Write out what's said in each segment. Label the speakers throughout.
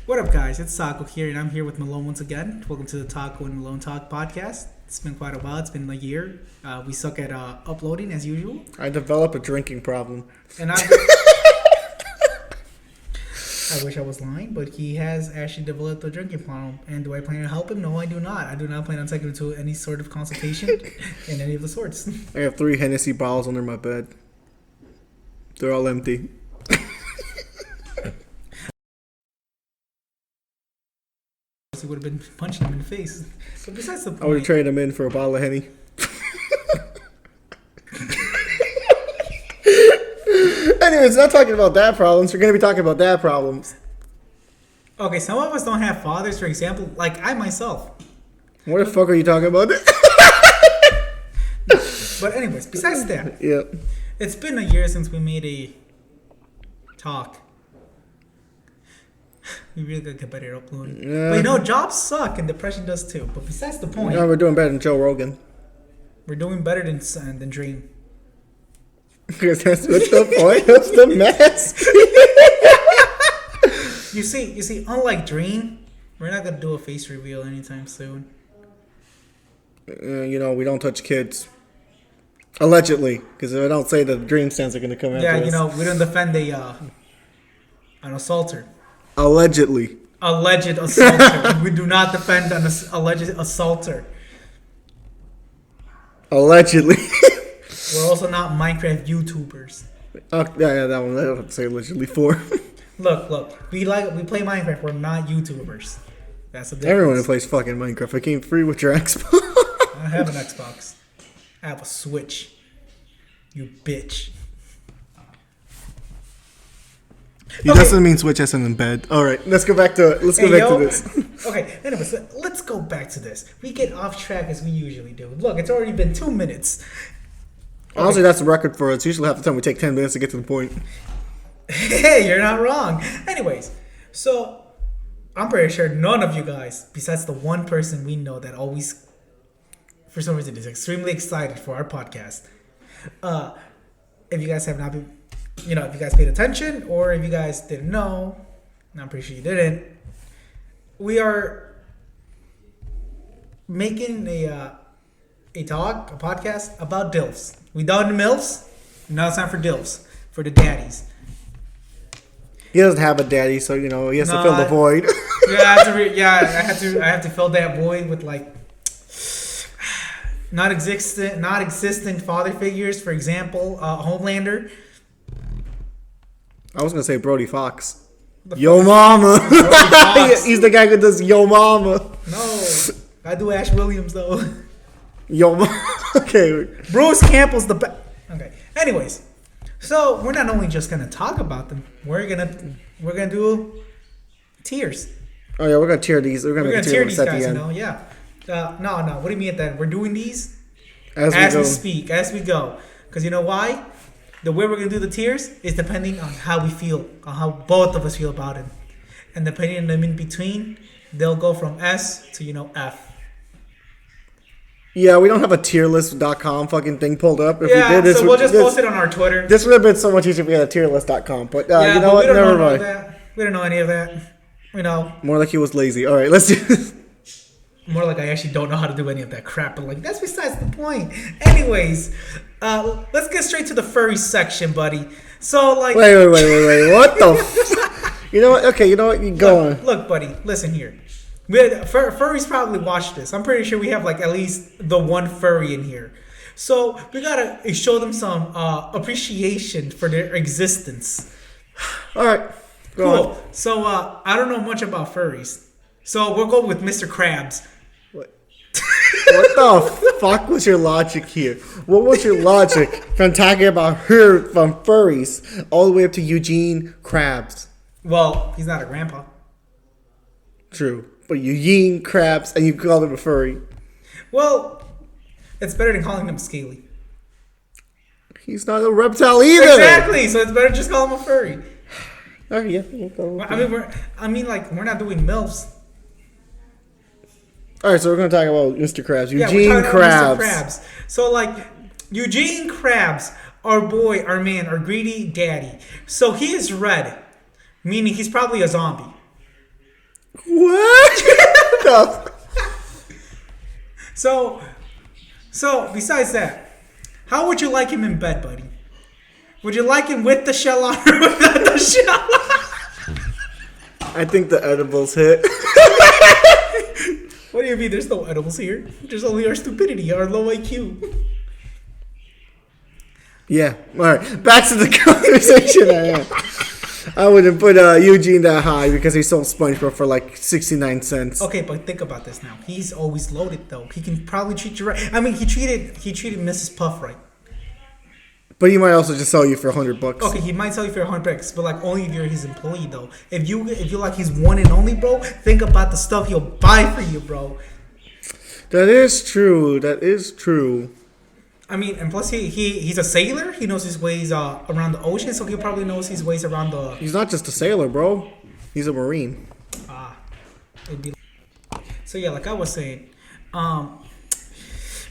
Speaker 1: What up, guys? It's Taco here, and I'm here with Malone once again. Welcome to the Taco and Melone Talk podcast. It's been quite a while. It's been a year. We suck at uploading, as usual.
Speaker 2: I developed a drinking problem.
Speaker 1: And I wish I was lying, but he has actually developed a drinking problem. And do I plan to help him? No, I do not. I do not plan on taking him to any sort of consultation in any of the sorts.
Speaker 2: I have 3 Hennessy bottles under my bed. They're all empty.
Speaker 1: He would have been punching him in the face. But besides the point,
Speaker 2: I would have traded him in for a bottle of Henny. Anyways, not talking about dad problems. We're going to be talking about dad problems.
Speaker 1: Okay, some of us don't have fathers, for example, like I myself.
Speaker 2: What the fuck are you talking about?
Speaker 1: But anyways, besides that,
Speaker 2: Yep.
Speaker 1: it's been a year since we made a talk. We really gotta get better at uploading.
Speaker 2: Yeah.
Speaker 1: But jobs suck and depression does too. But besides the point,
Speaker 2: No, we're doing better than Joe Rogan.
Speaker 1: we're doing better than Dream.
Speaker 2: Because that's what the point of the mask.
Speaker 1: You see, unlike Dream, we're not gonna do a face reveal anytime soon.
Speaker 2: We don't touch kids. Allegedly. Because if I don't say the Dream stands are going to come after us.
Speaker 1: Yeah, we don't defend an assaulter.
Speaker 2: Allegedly.
Speaker 1: Alleged assaulter. We do not defend an alleged assaulter.
Speaker 2: Allegedly.
Speaker 1: We're also not Minecraft YouTubers.
Speaker 2: Yeah, that one. I don't have to say allegedly for.
Speaker 1: Look. We play Minecraft. We're not YouTubers. That's the difference.
Speaker 2: Everyone who plays fucking Minecraft. I came free with your Xbox.
Speaker 1: I have an Xbox. I have a Switch. You bitch.
Speaker 2: He doesn't mean Switch as in bed. All right, let's go back to this.
Speaker 1: Okay, anyways, let's go back to this. We get off track as we usually do. Look, it's already been 2 minutes. Okay.
Speaker 2: Honestly, that's a record for us. Usually half the time we take 10 minutes to get to the point.
Speaker 1: Hey, you're not wrong. Anyways, so I'm pretty sure none of you guys, besides the one person we know that always, for some reason, is extremely excited for our podcast. If you guys have not been, if you guys paid attention, or if you guys didn't know, and I'm pretty sure you didn't, we are making a podcast about Dilfs. We done the MILFs, now it's time for Dilfs, for the daddies.
Speaker 2: He doesn't have a daddy, so he has to fill the void.
Speaker 1: I have to fill that void with like not existent father figures. For example, Homelander.
Speaker 2: I was gonna say Brody Fox. Yo mama. He's the guy who does Yo mama.
Speaker 1: No, I do Ash Williams though.
Speaker 2: Yo mama. Okay.
Speaker 1: Bruce Campbell's the best. Okay. Anyways, so we're not only just gonna talk about them. We're gonna do tiers.
Speaker 2: Oh yeah, we're gonna tier these. We're gonna
Speaker 1: tier these guys. Yeah. No. What do you mean at that? We're doing these as we speak, as we go. Because you know why? The way we're going to do the tiers is depending on how we feel, on how both of us feel about it. And depending on them in between, they'll go from S to, F.
Speaker 2: Yeah, we don't have a tierlist.com fucking thing pulled up. If we did,
Speaker 1: so we'll just post it on our Twitter.
Speaker 2: This would have been so much easier if we had a tierlist.com. But you know what? Never mind.
Speaker 1: We don't know any of that. We know.
Speaker 2: More like he was lazy. All right, let's do this.
Speaker 1: More like I actually don't know how to do any of that crap, but that's besides the point. Anyways, let's get straight to the furry section, buddy. So
Speaker 2: wait. What the? You know what? Okay, you know what? You go on.
Speaker 1: Look, buddy. Listen here. Furries probably watch this. I'm pretty sure we have at least the one furry in here. So we gotta show them some appreciation for their existence.
Speaker 2: All right. Go on.
Speaker 1: So I don't know much about furries. So we'll go with Mr. Krabs.
Speaker 2: What the fuck was your logic here? What was your logic from talking about her from furries all the way up to Eugene Krabs?
Speaker 1: Well, he's not a grandpa.
Speaker 2: True. But Eugene Krabs and you call him a furry.
Speaker 1: Well, it's better than calling him scaly.
Speaker 2: He's not a reptile either.
Speaker 1: Exactly. So it's better just call him a furry.
Speaker 2: Oh yeah.
Speaker 1: We're not doing MILFs.
Speaker 2: All right, so we're going to talk about Mr. Krabs. Eugene Krabs.
Speaker 1: Mr. Krabs. So, Eugene Krabs, our boy, our man, our greedy daddy. So, he is red, meaning he's probably a zombie.
Speaker 2: What? No.
Speaker 1: So besides that, how would you like him in bed, buddy? Would you like him with the shell on or without the shell on?
Speaker 2: I think the edibles hit.
Speaker 1: What do you mean? There's no edibles here. There's only our stupidity, our low IQ.
Speaker 2: Yeah. All right. Back to the conversation. I wouldn't put Eugene that high because he sold SpongeBob for like 69 cents.
Speaker 1: Okay, but think about this now. He's always loaded though. He can probably treat you right. I mean, he treated Mrs. Puff right.
Speaker 2: But he might also just sell you for $100.
Speaker 1: Okay, he might sell you for $100, but like only if you're his employee though. If you like his one and only, bro, think about the stuff he'll buy for you, bro.
Speaker 2: That is true. That is true.
Speaker 1: I mean, and plus he's a sailor. He knows his ways around the ocean, so he probably knows his ways around the.
Speaker 2: He's not just a sailor, bro. He's a marine.
Speaker 1: It'd be. So yeah, like I was saying,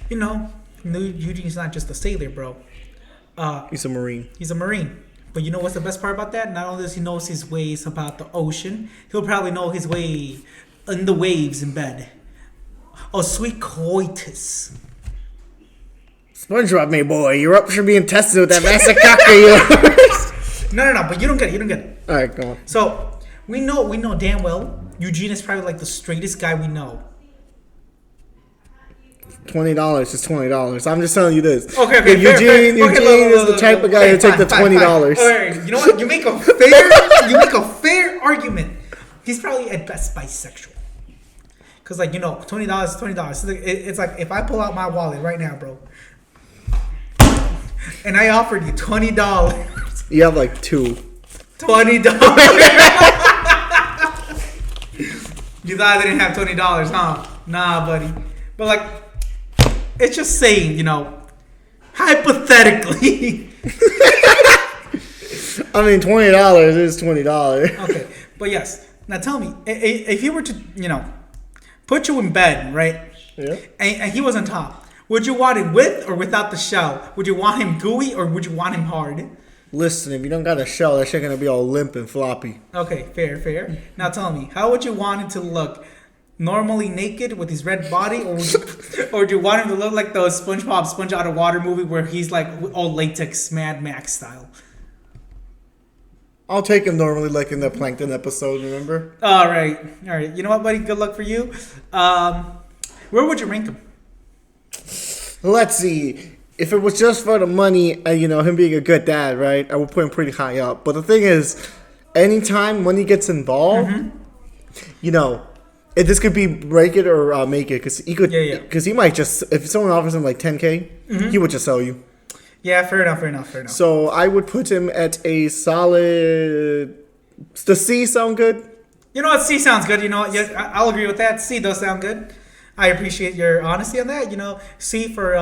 Speaker 1: Eugene's not just a sailor, bro.
Speaker 2: He's a marine.
Speaker 1: He's a marine. But you know what's the best part about that? Not only does he know his ways about the ocean, he'll probably know his way in the waves in bed. Oh, sweet coitus.
Speaker 2: SpongeBob, my boy, you're up for being tested with that massacre of yours.
Speaker 1: No, but you don't get it.
Speaker 2: All right, go on.
Speaker 1: So we know damn well Eugene is probably like the straightest guy we know.
Speaker 2: $20 is $20. I'm just telling you this.
Speaker 1: Okay.
Speaker 2: Eugene is the type of guy who take the $20.
Speaker 1: All right, you know what? You make a fair argument. He's probably at best bisexual. Cause like $20 is $20. It's like if I pull out my wallet right now, bro, and I offered you $20.
Speaker 2: You have like two.
Speaker 1: $20. You thought I didn't have $20, huh? Nah, buddy. But like, it's just saying, hypothetically.
Speaker 2: I mean, $20 is $20.
Speaker 1: Okay, but yes. Now tell me, if he were to, put you in bed, right?
Speaker 2: Yeah.
Speaker 1: And he was on top, would you want him with or without the shell? Would you want him gooey or would you want him hard?
Speaker 2: Listen, if you don't got a shell, that shit gonna be all limp and floppy.
Speaker 1: Okay, fair. Now tell me, how would you want him to look? Normally naked with his red body, or would you want him to look like the SpongeBob Sponge Out of Water movie where he's like all latex Mad Max style?
Speaker 2: I'll take him normally like in the Plankton episode, remember?
Speaker 1: All right. You know what, buddy? Good luck for you. Where would you rank him?
Speaker 2: Let's see. If it was just for the money and, him being a good dad, right, I would put him pretty high up. But the thing is, anytime money gets involved, this could be break it or make it. Because he could, because he might just, if someone offers him like $10K, he would just sell you.
Speaker 1: Yeah, fair enough.
Speaker 2: So I would put him at a solid. Does C sound good?
Speaker 1: You know what? C sounds good. Yes, I'll agree with that. C does sound good. I appreciate your honesty on that. C for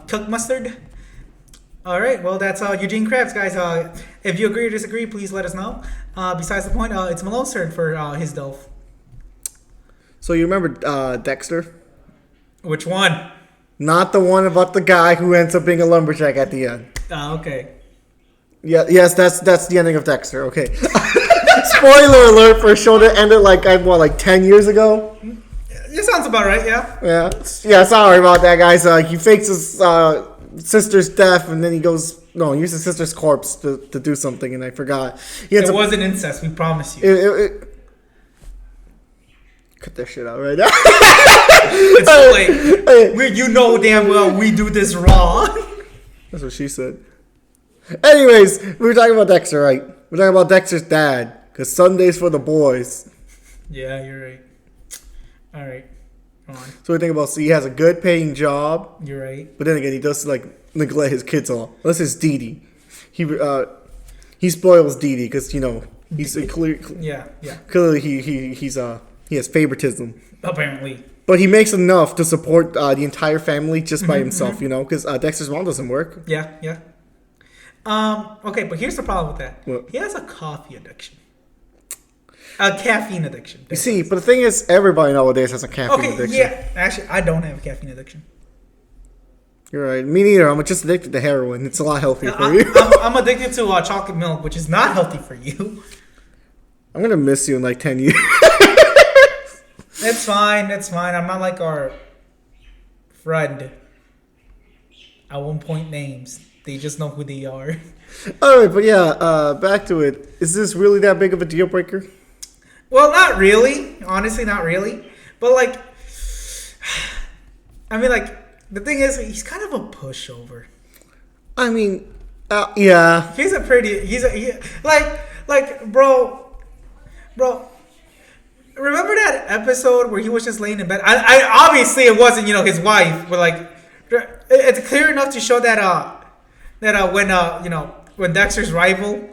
Speaker 1: cooked mustard. All right. Well, that's Eugene Krabs, guys. If you agree or disagree, please let us know. Besides the point, it's Malone's turn for his Dilf.
Speaker 2: So you remember Dexter?
Speaker 1: Which one?
Speaker 2: Not the one about the guy who ends up being a lumberjack at the end.
Speaker 1: Okay.
Speaker 2: Yeah. Yes, that's the ending of Dexter. Okay. Spoiler alert for a show that ended like 10 years ago.
Speaker 1: It sounds about right. Yeah.
Speaker 2: Yeah. Sorry about that, guys. He fakes his sister's death, and then he goes. No, he used his sister's corpse to do something, and I forgot.
Speaker 1: It wasn't incest. We promise you.
Speaker 2: Cut that shit out right now.
Speaker 1: It's too late. You know damn well we do this raw.
Speaker 2: That's what she said. Anyways, we were talking about Dexter, right? We're talking about Dexter's dad. Because Sunday's for the boys.
Speaker 1: Yeah, you're right. All right. Go on.
Speaker 2: So we think about, he has a good paying job.
Speaker 1: You're right.
Speaker 2: But then again, he does neglect his kids all. Unless it's Dee Dee. He spoils Dee Dee because, he's a clear.
Speaker 1: Yeah.
Speaker 2: Clearly he has favoritism.
Speaker 1: Apparently.
Speaker 2: But he makes enough to support the entire family just by himself, because Dexter's mom doesn't work.
Speaker 1: Yeah. Okay, but here's the problem with that.
Speaker 2: What?
Speaker 1: He has a coffee addiction. A caffeine addiction.
Speaker 2: You see, but the thing is, everybody nowadays has a caffeine addiction.
Speaker 1: Yeah. Actually, I don't have a caffeine addiction.
Speaker 2: You're right. Me neither. I'm just addicted to heroin. It's a lot healthier for you.
Speaker 1: I'm addicted to chocolate milk, which is not healthy for you.
Speaker 2: I'm going to miss you in 10 years.
Speaker 1: It's fine. It's fine. I'm not like our friend. I won't point names. They just know who they are.
Speaker 2: All right, but yeah, back to it. Is this really that big of a deal breaker?
Speaker 1: Well, not really. Honestly, not really. But like, I mean, like the thing is, he's kind of a pushover.
Speaker 2: I mean, yeah.
Speaker 1: He's a pretty. Like, bro. Remember that episode where he was just laying in bed? I obviously it wasn't his wife, but like, it's clear enough to show that when Dexter's rival.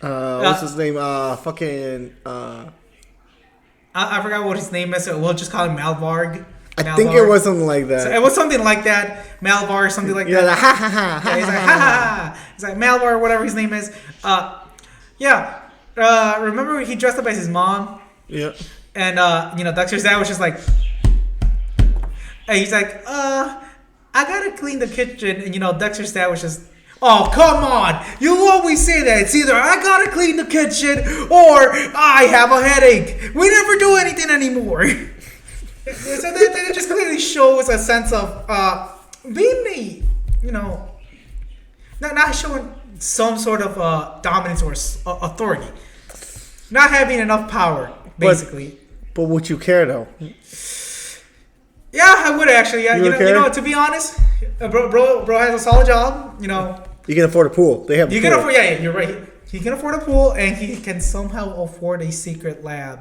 Speaker 2: What's his name? Fucking.
Speaker 1: I forgot what his name is. We'll just call him Malvarg.
Speaker 2: I think it was something like that.
Speaker 1: So it was something like that. Malvar, something like that.
Speaker 2: Like, ha ha ha.
Speaker 1: Yeah, he's like, ha ha ha. He's like, Malvar, whatever his name is. Remember he dressed up as his mom?
Speaker 2: Yeah.
Speaker 1: And, Dexter's dad was just like, and he's like, I gotta clean the kitchen. And, Dexter's dad was just, oh, come on. You always say that. It's either I gotta clean the kitchen or I have a headache. We never do anything anymore. So that just clearly shows a sense of being not showing some sort of dominance or authority. Not having enough power, basically.
Speaker 2: But would you care, though?
Speaker 1: Yeah, I would actually. Yeah, to be honest, bro has a solid job. You
Speaker 2: can afford a pool. They have.
Speaker 1: You can afford. Yeah, you're right. He can afford a pool, and he can somehow afford a secret lab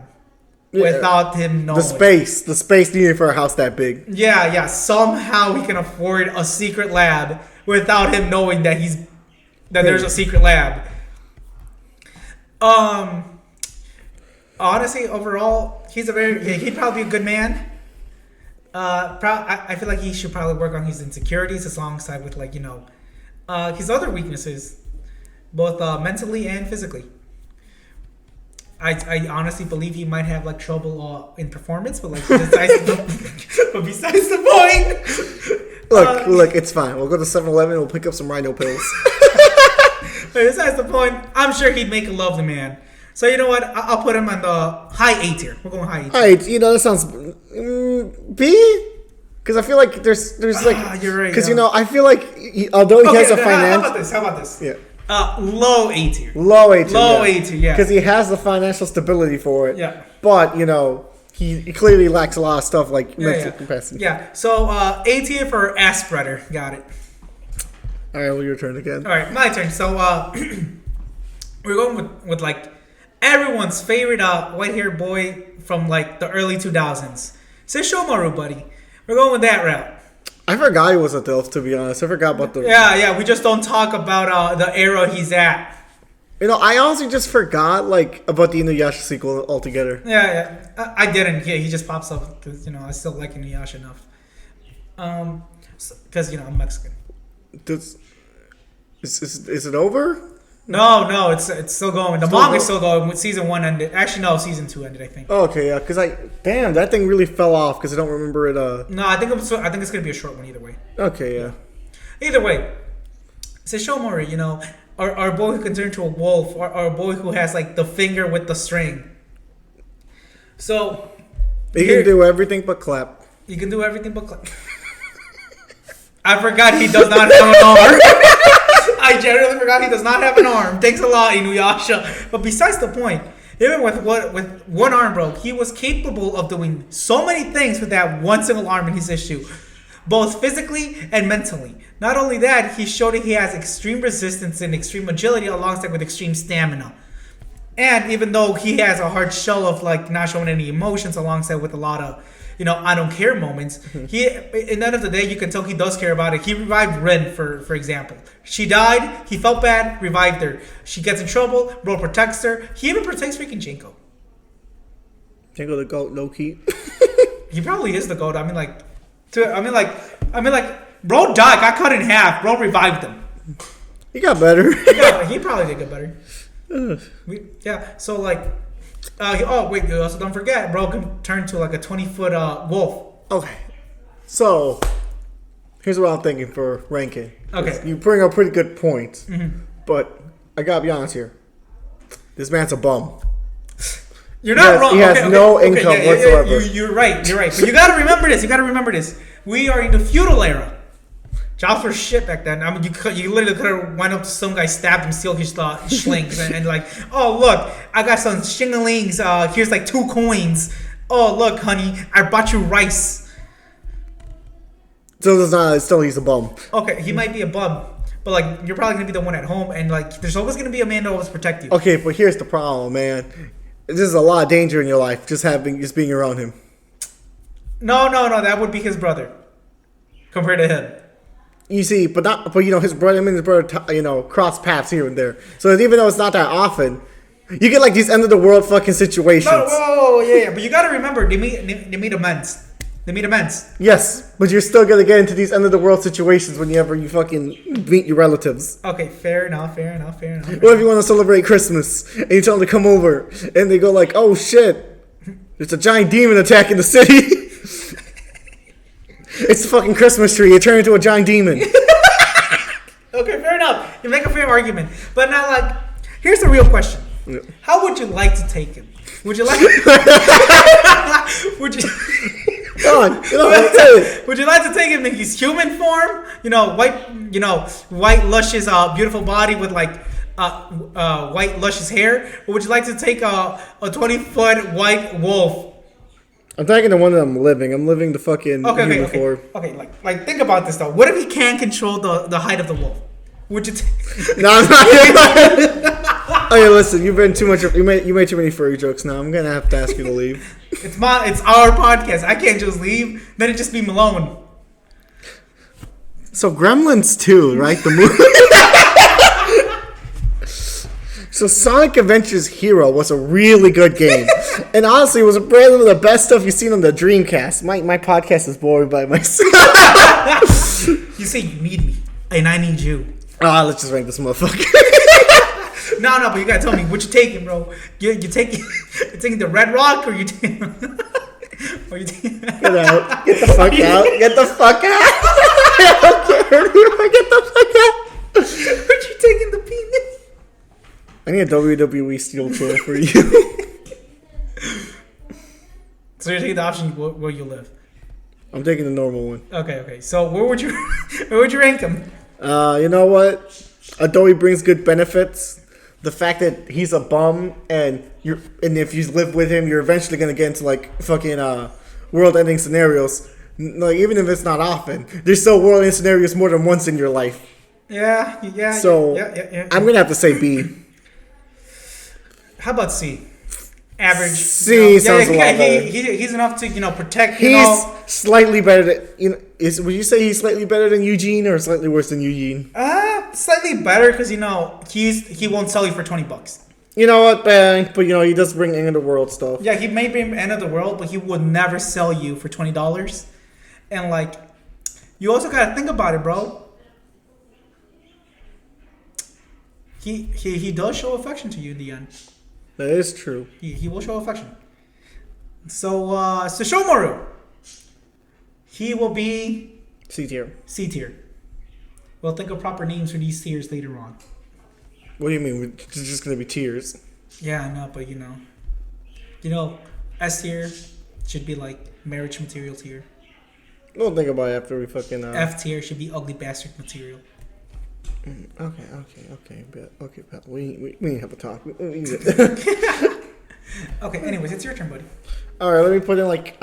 Speaker 1: without him knowing.
Speaker 2: The space needed for a house that big.
Speaker 1: Yeah. Somehow he can afford a secret lab without him knowing that there's a secret lab. Honestly, overall, he'd probably be a good man. I feel like he should probably work on his insecurities alongside with his other weaknesses, both mentally and physically. I honestly believe he might have trouble in performance, but besides the point.
Speaker 2: Look, it's fine. We'll go to 7-Eleven. We'll pick up some rhino pills.
Speaker 1: Besides the point, I'm sure he'd make a lovely man. So you know what? I'll put him on the high A tier. We're going high A tier.
Speaker 2: All right, that sounds B. Because I feel like there's
Speaker 1: you're right.
Speaker 2: Because I feel like although he has a finance.
Speaker 1: How about this?
Speaker 2: Yeah.
Speaker 1: Low A tier.
Speaker 2: Low A tier.
Speaker 1: A tier. Yeah.
Speaker 2: Because he has the financial stability for it.
Speaker 1: Yeah.
Speaker 2: But he clearly lacks a lot of stuff like mental capacity.
Speaker 1: Yeah. So A tier for ass spreader. Got it.
Speaker 2: All right. Well, your turn again.
Speaker 1: All right, my turn. So we're going with everyone's favorite white-haired boy from the early 2000s. Sesshomaru, buddy. We're going with that route.
Speaker 2: I forgot he was a Dilf, to be honest. I forgot about the...
Speaker 1: Yeah. We just don't talk about the era he's at.
Speaker 2: I honestly just forgot, about the Inuyasha sequel altogether.
Speaker 1: Yeah. I didn't. Yeah, he just pops up because, I still like Inuyasha enough. Because, I'm Mexican.
Speaker 2: Is it over?
Speaker 1: No, it's still going. The manga's still going. Season 1 ended. Actually, no, season 2 ended, I think.
Speaker 2: Oh, okay, yeah. Because that thing really fell off because I don't remember it.
Speaker 1: No, I think it's gonna be a short one either way.
Speaker 2: Okay, yeah.
Speaker 1: Either way, Sesshomaru, our boy who can turn into a wolf, our boy who has the finger with the string. So
Speaker 2: he can do everything but clap.
Speaker 1: He can do everything but clap. I forgot he does not have an arm. I generally forgot he does not have an arm. Thanks a lot, Inuyasha. But besides the point, even with one arm, bro, he was capable of doing so many things with that one single arm in his issue, both physically and mentally. Not only that, he showed that he has extreme resistance and extreme agility alongside with extreme stamina. And even though he has a hard shell of not showing any emotions alongside with a lot of I don't care moments. He, at the end of the day, you can tell he does care about it. He revived Rin, for example. She died. He felt bad. Revived her. She gets in trouble. Bro protects her. He even protects freaking Jinko.
Speaker 2: Jinko the goat, low key.
Speaker 1: He probably is the goat. Bro died. Got cut in half. Bro revived him.
Speaker 2: He got better.
Speaker 1: He probably did get better. Yeah. So oh wait, you also don't forget, bro can turn to a 20-foot wolf.
Speaker 2: Okay, so here's what I'm thinking for ranking.
Speaker 1: Okay,
Speaker 2: you bring up pretty good points, but I gotta be honest here. This man's a bum.
Speaker 1: You're not wrong.
Speaker 2: He has no income whatsoever.
Speaker 1: You're right. But you gotta remember this. We are in the feudal era. Jobs were shit back then. I mean, you literally could have went up to some guy, stabbed him, steal his schlings, and like, oh look, I got some shinglings. Here's like 2 coins. Oh look, honey, I bought you rice.
Speaker 2: Still he's a bum.
Speaker 1: Okay, he might be a bum, but like you're probably gonna be the one at home, and like there's always gonna be a man to always protect you.
Speaker 2: Okay, but here's the problem, man. There's a lot of danger in your life just being around him.
Speaker 1: No, that would be his brother compared to him.
Speaker 2: You see, but his brother, cross paths here and there. So even though it's not that often, you get like these end of the world fucking situations.
Speaker 1: No, whoa, yeah, but you gotta remember they meet immense.
Speaker 2: Yes, but you're still gonna get into these end of the world situations whenever you fucking meet your relatives.
Speaker 1: Okay, fair enough.
Speaker 2: What if you want to celebrate Christmas and you tell them to come over and they go like, "Oh shit, there's a giant demon attacking the city." It's the fucking Christmas tree. You turn into a giant demon.
Speaker 1: Okay, fair enough. You make a fair argument, but not like. Here's the real question: How would you like to take him? Would you like? Would you?
Speaker 2: Go on.
Speaker 1: Would you like to take him in his human form? White, luscious, beautiful body with like white, luscious hair, or would you like to take a 20-foot white wolf?
Speaker 2: I'm taking the one that I'm living. I'm living the fucking human form.
Speaker 1: Okay, like think about this though. What if he can't control the height of the wolf? Would you?
Speaker 2: No, I'm not. Okay, listen. You made too many furry jokes. Now I'm gonna have to ask you to leave.
Speaker 1: It's our podcast. I can't just leave. Then it just be Malone.
Speaker 2: So Gremlins 2, right? The movie. So Sonic Adventures Hero was a really good game. And honestly, it was probably one of the best stuff you've seen on the Dreamcast. My podcast is boring by myself.
Speaker 1: You say you need me, and I need you.
Speaker 2: Let's just rank this motherfucker.
Speaker 1: No, but you gotta tell me what you taking, bro. You taking the Red Rock, or you taking?
Speaker 2: Get out! Get the fuck out! Get the fuck out! I don't care anymore. Get the fuck out!
Speaker 1: Are you taking the penis?
Speaker 2: I need a WWE steel chair for you.
Speaker 1: So you're taking the option where you live.
Speaker 2: I'm taking the normal one.
Speaker 1: Okay. So where would you rank him?
Speaker 2: You know what? Adobe brings good benefits. The fact that he's a bum and if you live with him, you're eventually gonna get into like fucking world-ending scenarios. Like even if it's not often, there's still world-ending scenarios more than once in your life.
Speaker 1: Yeah.
Speaker 2: So
Speaker 1: yeah.
Speaker 2: I'm gonna have to say B.
Speaker 1: How about C? Average.
Speaker 2: C sounds a lot better.
Speaker 1: He's enough to protect.
Speaker 2: He's slightly better than would you say he's slightly better than Eugene or slightly worse than Eugene?
Speaker 1: Slightly better because he won't sell you for $20.
Speaker 2: You know what, man? But he does bring end of the world stuff.
Speaker 1: Yeah, he may bring end of the world, but he would never sell you for $20. And like, you also gotta think about it, bro. He does show affection to you in the end.
Speaker 2: That is true.
Speaker 1: He will show affection. So Sesshomaru, he will be
Speaker 2: C tier.
Speaker 1: We'll think of proper names for these tiers later on.
Speaker 2: What do you mean? It's just gonna be tiers.
Speaker 1: Yeah, I know, but S tier should be like marriage material tier.
Speaker 2: We'll think about it after we fucking.
Speaker 1: F tier should be ugly bastard material.
Speaker 2: Okay, but we need to have a talk.
Speaker 1: Okay, anyways, it's your turn, buddy.
Speaker 2: All right, let me put in like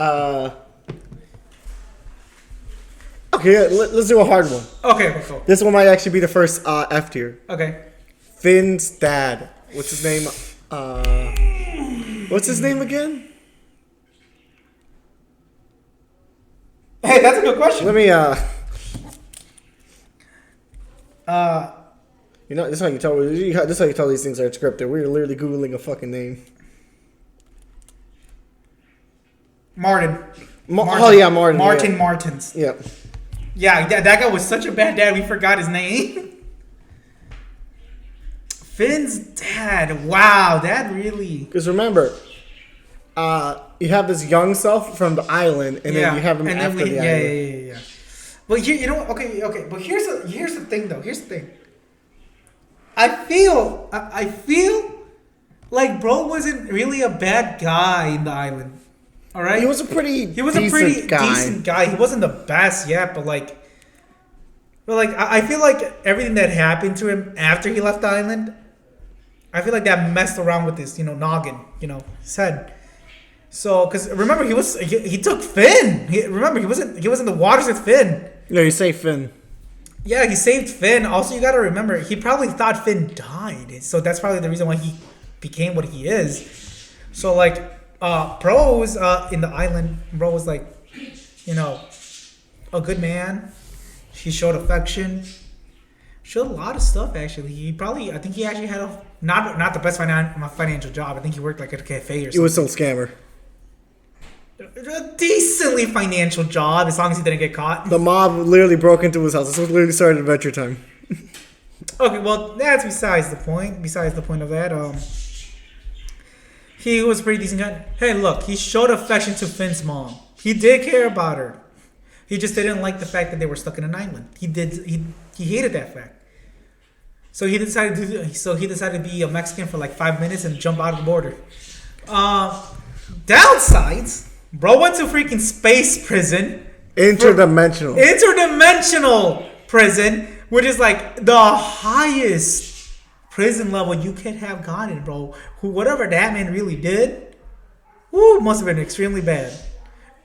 Speaker 2: Okay, let's do a hard one.
Speaker 1: Okay, cool.
Speaker 2: This one might actually be the first F tier.
Speaker 1: Okay.
Speaker 2: Finn's dad. What's his name? What's his name again?
Speaker 1: Hey, that's a good question.
Speaker 2: Let me this is how you tell. This is how you tell these things are scripted. We're literally googling a fucking name.
Speaker 1: Martin.
Speaker 2: Oh yeah, Martin.
Speaker 1: Martin
Speaker 2: yeah.
Speaker 1: Martins.
Speaker 2: Yeah.
Speaker 1: Yeah, that guy was such a bad dad. We forgot his name. Finn's dad. Wow, that really.
Speaker 2: Because remember, you have this young self from the island, and then you have him after the island.
Speaker 1: Yeah. But here, okay. But here's the thing, though. Here's the thing. I feel like, bro wasn't really a bad guy in the island. All right,
Speaker 2: He was a pretty
Speaker 1: decent guy. He wasn't the best yet, but I feel like everything that happened to him after he left the island, I feel like that messed around with his, noggin, his head. So, because remember, he took Finn. He was in the waters with Finn.
Speaker 2: No, you say Finn.
Speaker 1: Yeah, he saved Finn. Also, you got to remember, he probably thought Finn died. So that's probably the reason why he became what he is. So, Bro was in the island. Bro was like, a good man. He showed affection. Showed a lot of stuff, actually. I think he actually had not the best financial job. I think he worked like at a cafe or something.
Speaker 2: He was some scammer.
Speaker 1: A decently financial job, as long as he didn't get caught.
Speaker 2: The mob literally broke into his house. This was literally started Adventure Time.
Speaker 1: Okay, well, that's besides the point. Besides the point of that, he was a pretty decent guy. Hey, look, he showed affection to Finn's mom. He did care about her. He just didn't like the fact that they were stuck in an island. He hated that fact. So he decided to be a Mexican for like 5 minutes and jump out of the border. Downsides. Bro went to freaking space prison. Interdimensional prison, which is like the highest prison level you could have gotten, bro. Whatever that man really did, must have been extremely bad.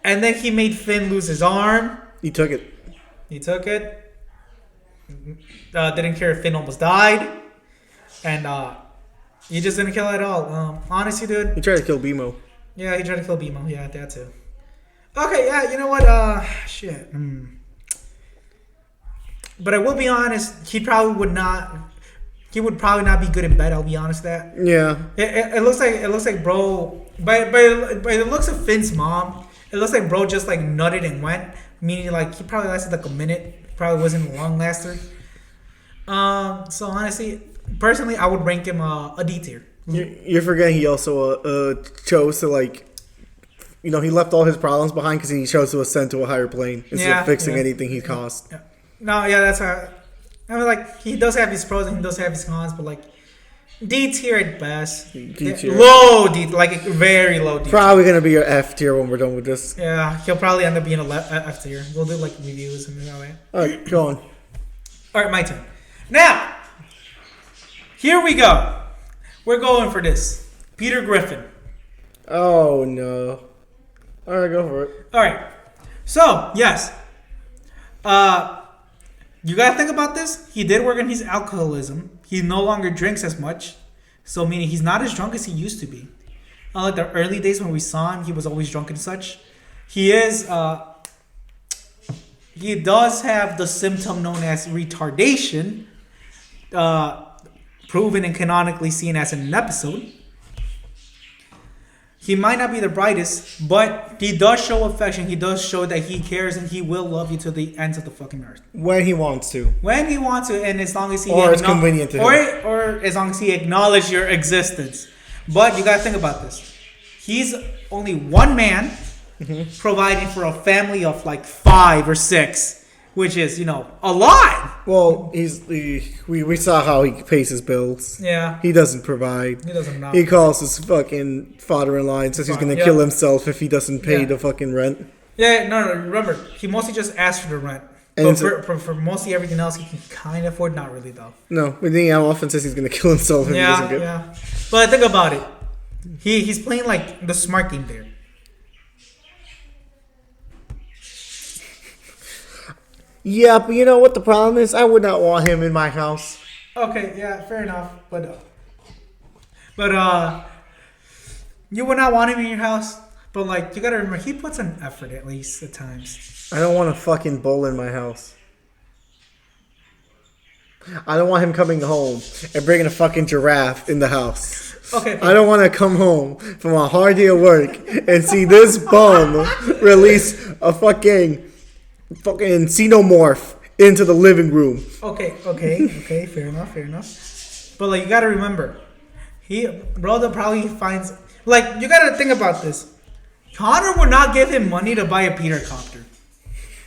Speaker 1: And then he made Finn lose his arm.
Speaker 2: He took it.
Speaker 1: Didn't care if Finn almost died. And he just didn't kill at all. Honestly, dude.
Speaker 2: He tried to kill BMO.
Speaker 1: Yeah, he tried to kill BMO. Yeah, that too. Okay, yeah, you know what? Shit. But I will be honest, he would probably not be good in bed. I'll be honest with that.
Speaker 2: Yeah.
Speaker 1: It looks like bro. By the looks of Finn's mom, it looks like bro just like nutted and went. Meaning like he probably lasted like a minute. Probably wasn't a long laster. So honestly, personally, I would rank him a D tier.
Speaker 2: You're forgetting he also chose to he left all his problems behind because he chose to ascend to a higher plane instead of fixing anything he caused.
Speaker 1: Yeah. No, yeah, that's how. I mean, like he does have his pros and he does have his cons, but like D tier at best.
Speaker 2: D tier.
Speaker 1: Low D, like very low D.
Speaker 2: Probably gonna be your F tier when we're done with this.
Speaker 1: Yeah, he'll probably end up being a F tier. We'll do like reviews and all that.
Speaker 2: All right, go on.
Speaker 1: All right, my turn. Now, here we go. We're going for this. Peter Griffin.
Speaker 2: Oh no. All right, go for it.
Speaker 1: All right. So yes. You gotta think about this. He did work on his alcoholism. He no longer drinks as much, so meaning he's not as drunk as he used to be. Unlike the early days when we saw him, he was always drunk and such. He does have the symptom known as retardation, proven and canonically seen as in an episode. He might not be the brightest, but he does show affection. He does show that he cares and he will love you to the ends of the fucking earth.
Speaker 2: When he wants to.
Speaker 1: When he wants to, and as long as he...
Speaker 2: Or it's convenient to him.
Speaker 1: Or as long as he acknowledges your existence. But you gotta think about this. He's only one man providing for a family of like 5 or 6. Which is, a lot.
Speaker 2: Well, we saw how he pays his bills.
Speaker 1: Yeah.
Speaker 2: He doesn't provide.
Speaker 1: He doesn't know.
Speaker 2: He calls his fucking father-in-law and says he's going to kill himself if he doesn't pay the fucking rent.
Speaker 1: Yeah, no. Remember, he mostly just asked for the rent. And but for mostly everything else, he can kind of afford. Not really, though.
Speaker 2: No, but then he often says he's going to kill himself if he doesn't get...
Speaker 1: Yeah. But think about it. He's playing like the smart game there.
Speaker 2: Yeah, but you know what the problem is? I would not want him in my house.
Speaker 1: Okay, yeah, fair enough. But you would not want him in your house. But like, you gotta remember, he puts an effort at least at times.
Speaker 2: I don't want a fucking bull in my house. I don't want him coming home and bringing a fucking giraffe in the house.
Speaker 1: Okay.
Speaker 2: I don't want to come home from a hard day of work and see this bum release a fucking xenomorph into the living room.
Speaker 1: Okay, fair enough. But like, you gotta remember, brother probably finds, like, you gotta think about this. Connor would not give him money to buy a Peter copter.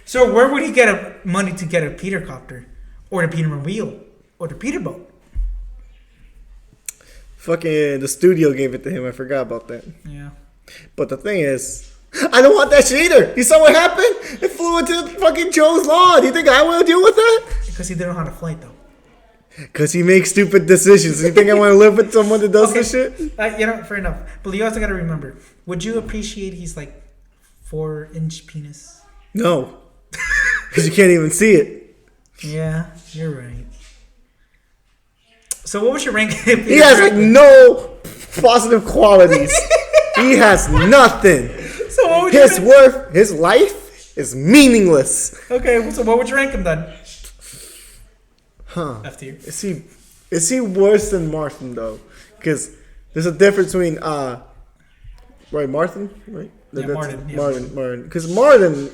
Speaker 1: So where would he get money to get a Peter copter? Or the Peter wheel? Or the Peter boat?
Speaker 2: Fucking the studio gave it to him. I forgot about that.
Speaker 1: Yeah.
Speaker 2: But the thing is, I don't want that shit either. You saw what happened? It flew into fucking Joe's lawn. Do you think I want to deal with that?
Speaker 1: Because he didn't know how to flight, though.
Speaker 2: Because he makes stupid decisions. You think I want to live with someone that does this shit?
Speaker 1: Fair enough. But you also got to remember, would you appreciate he's like 4-inch penis?
Speaker 2: No. Because you can't even see it.
Speaker 1: Yeah, you're right. So what would you rank him?
Speaker 2: He has like no positive qualities. He has nothing.
Speaker 1: So what would you
Speaker 2: His worth, his life is meaningless.
Speaker 1: Okay, so what would you rank him then?
Speaker 2: Huh.
Speaker 1: F tier.
Speaker 2: Is he worse than Martin though? Because there's a difference between Martin, right?
Speaker 1: Yeah, Martin.
Speaker 2: Martin. Because Martin,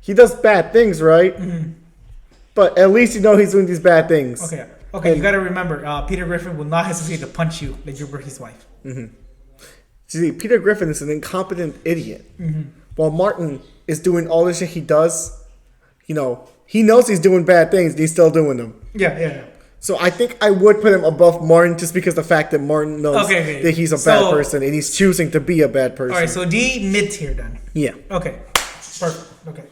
Speaker 2: he does bad things, right? Mm-hmm. But at least you know he's doing these bad things.
Speaker 1: Okay. You got to remember, Peter Griffin will not hesitate to punch you like you were his wife.
Speaker 2: Mm-hmm. See, Peter Griffin is an incompetent idiot. Mm-hmm. While Martin is doing all the shit he does, you know, he knows he's doing bad things and he's still doing them.
Speaker 1: Yeah.
Speaker 2: So I think I would put him above Martin just because the fact that Martin knows that he's a bad person and he's choosing to be a bad person.
Speaker 1: All right, so D mid-tier then.
Speaker 2: Yeah.
Speaker 1: Okay. Perfect. Okay.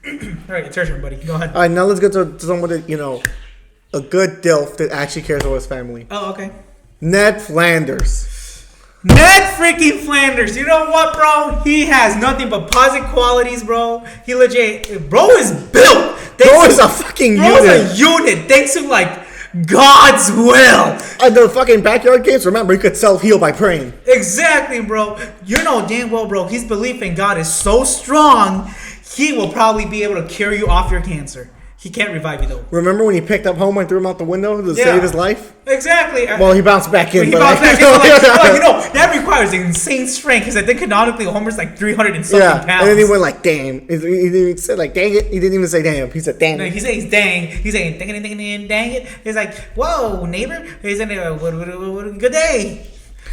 Speaker 1: All right, it's your turn, buddy. Go ahead.
Speaker 2: All right, now let's go to someone that, you know, a good Dilf that actually cares about his family.
Speaker 1: Oh, okay.
Speaker 2: Ned Flanders.
Speaker 1: Ned freaking Flanders. You know what, bro? He has nothing but positive qualities, bro. He legit, bro is built.
Speaker 2: Bro is a fucking unit.
Speaker 1: Bro is a unit. Thanks to like God's will.
Speaker 2: The fucking backyard games, remember, you could self-heal by praying.
Speaker 1: Exactly, bro. You know damn well, bro, his belief in God is so strong, he will probably be able to cure you off your cancer. He can't revive you, though.
Speaker 2: Remember when he picked up Homer and threw him out the window to save his life?
Speaker 1: Exactly.
Speaker 2: Well, he bounced back in.
Speaker 1: He bounced back in. You know, that requires insane strength, because I think canonically Homer's like 300 and something pounds.
Speaker 2: And then he went like, damn. He said like, dang it. He didn't even say damn. He said, damn.
Speaker 1: No, he says dang. He's saying dang it. He's like, whoa, neighbor. He's in good day.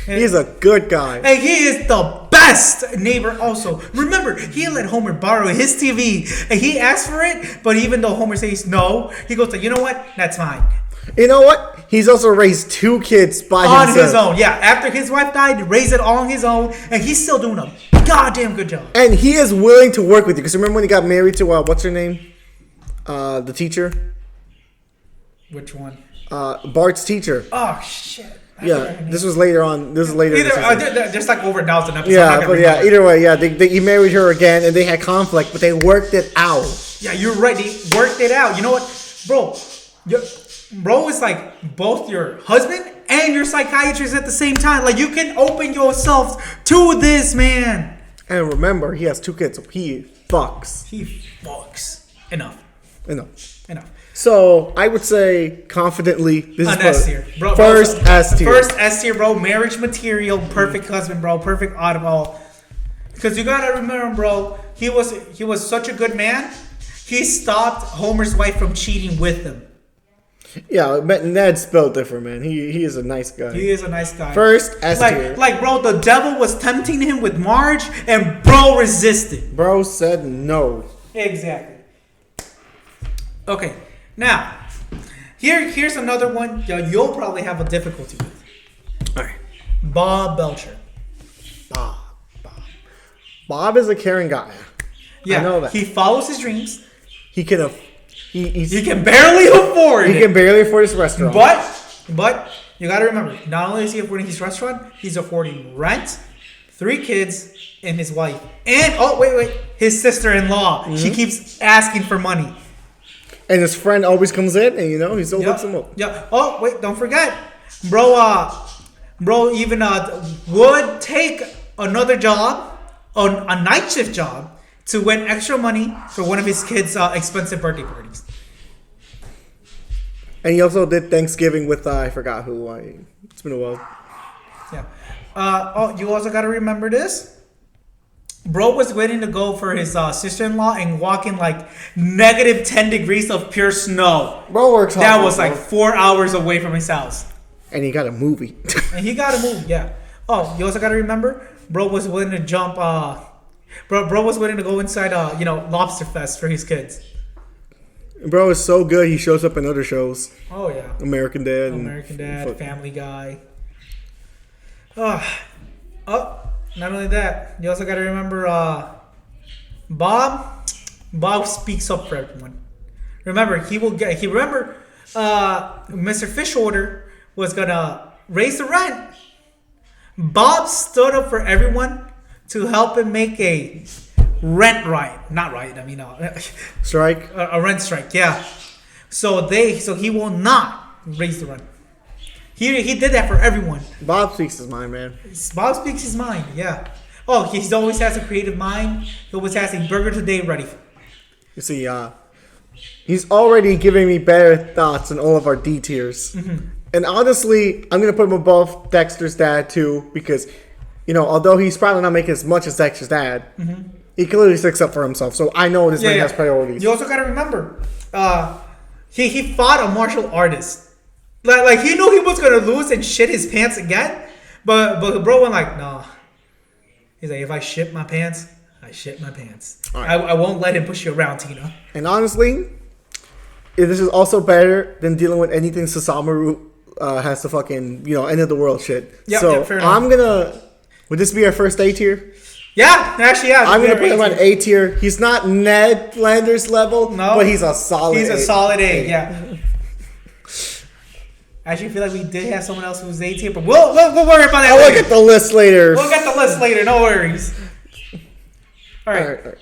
Speaker 2: He's a good guy.
Speaker 1: And he is the best neighbor also. Remember, he let Homer borrow his TV. And he asked for it, but even though Homer says no, he goes like, you know what? That's fine.
Speaker 2: You know what? He's also raised 2 kids by himself.
Speaker 1: On his own, yeah. After his wife died, he raised it all on his own. And he's still doing a goddamn good job.
Speaker 2: And he is willing to work with you. Because remember when he got married to, what's her name? The teacher?
Speaker 1: Which one?
Speaker 2: Bart's teacher.
Speaker 1: Oh, shit.
Speaker 2: Yeah, this was later on. This is later.
Speaker 1: There's like over 1,000 episodes.
Speaker 2: Yeah, but yeah, either way, yeah, he married her again, and they had conflict, but they worked it out.
Speaker 1: Yeah, you're right. They worked it out. You know what, bro? Bro is like both your husband and your psychiatrist at the same time. Like you can open yourself to this man.
Speaker 2: And remember, he has 2 kids, so he fucks.
Speaker 1: Enough.
Speaker 2: So I would say confidently, this is
Speaker 1: S tier, bro.
Speaker 2: First S tier.
Speaker 1: First S tier, bro. Marriage material, perfect husband, bro. Perfect oddball. Because you gotta remember, bro. He was such a good man. He stopped Homer's wife from cheating with him.
Speaker 2: Yeah, but Ned's built different, man. He is a nice guy.
Speaker 1: He is a nice guy.
Speaker 2: First S tier.
Speaker 1: Like, bro, the devil was tempting him with Marge, and bro resisted.
Speaker 2: Bro said no.
Speaker 1: Exactly. Okay. Now, here's another one you'll probably have a difficulty with.
Speaker 2: All right.
Speaker 1: Bob Belcher.
Speaker 2: Bob is a caring guy.
Speaker 1: Yeah,
Speaker 2: I know that.
Speaker 1: He follows his dreams.
Speaker 2: He can
Speaker 1: barely afford it.
Speaker 2: He can barely afford his restaurant.
Speaker 1: But you got to remember, not only is he affording his restaurant, he's affording rent, 3 kids, and his wife. And, his sister-in-law. Mm-hmm. She keeps asking for money.
Speaker 2: And his friend always comes in, and he still looks him up.
Speaker 1: Yeah. Oh, wait, don't forget, bro even would take another job, a night shift job, to win extra money for one of his kids' expensive birthday parties.
Speaker 2: And he also did Thanksgiving with I forgot who. It's been a while.
Speaker 1: Yeah. You also got to remember this. Bro was waiting to go for his sister-in-law and walking like negative 10 degrees of pure snow.
Speaker 2: Bro works hard.
Speaker 1: That was like 4 hours away from his house.
Speaker 2: And he got a movie.
Speaker 1: And he got a movie, yeah. Oh, you also got to remember, bro was willing to jump. Bro was willing to go inside, Lobster Fest for his kids.
Speaker 2: Bro is so good. He shows up in other shows.
Speaker 1: Oh yeah.
Speaker 2: American Dad,
Speaker 1: Family Guy. Oh, not only that, you also got to remember Bob. Bob speaks up for everyone. Remember, Mr. Fishorder was gonna raise the rent. Bob stood up for everyone to help him make a rent riot. Not riot, I mean
Speaker 2: Strike?
Speaker 1: a rent strike, yeah. So he will not raise the rent. He did that for everyone.
Speaker 2: Bob speaks his mind, man.
Speaker 1: Bob speaks his mind, yeah. Oh, he always has a creative mind. He always has a burger today ready.
Speaker 2: You see, he's already giving me better thoughts than all of our D tiers. Mm-hmm. And honestly, I'm going to put him above Dexter's dad, too, because, although he's probably not making as much as Dexter's dad, he clearly sticks up for himself. So I know this man has priorities.
Speaker 1: You also got to remember, he fought a martial artist. Like he knew he was going to lose and shit his pants again, but bro went like, nah. He's like, if I shit my pants, I shit my pants. Right. I won't let him push you around, Tina. And
Speaker 2: honestly, this is also better than dealing with anything Sasamaru has to fucking, end of the world shit. Yep, so fair enough. Would this be our first A tier?
Speaker 1: Yeah, actually, yeah.
Speaker 2: I'm going to put him on A tier. He's not Ned Flanders level, but he's a solid A.
Speaker 1: He's a solid A, yeah. I actually feel like we did have someone else who was A tier, but we'll worry about that later.
Speaker 2: I'll look at the list later.
Speaker 1: We'll get the list later, no worries. All right,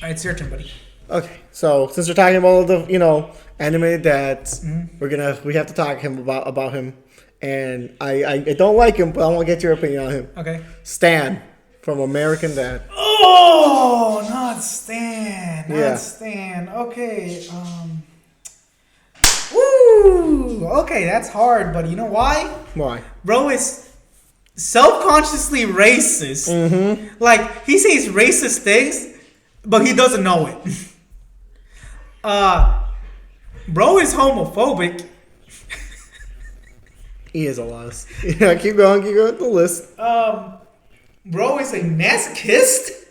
Speaker 1: it's your turn, buddy.
Speaker 2: Okay, so since we're talking about the animated dads, we have to talk about him, and I don't like him, but I want to get your opinion on him. Okay, Stan from American Dad.
Speaker 1: Oh, not Stan, Stan. Okay, woo. Okay, that's hard, but you know why?
Speaker 2: Why?
Speaker 1: Bro is self-consciously racist. Mm-hmm. Like, he says racist things, but he doesn't know it. Bro is homophobic.
Speaker 2: He is a lot. Yeah, keep going with the list.
Speaker 1: Bro is a masochist.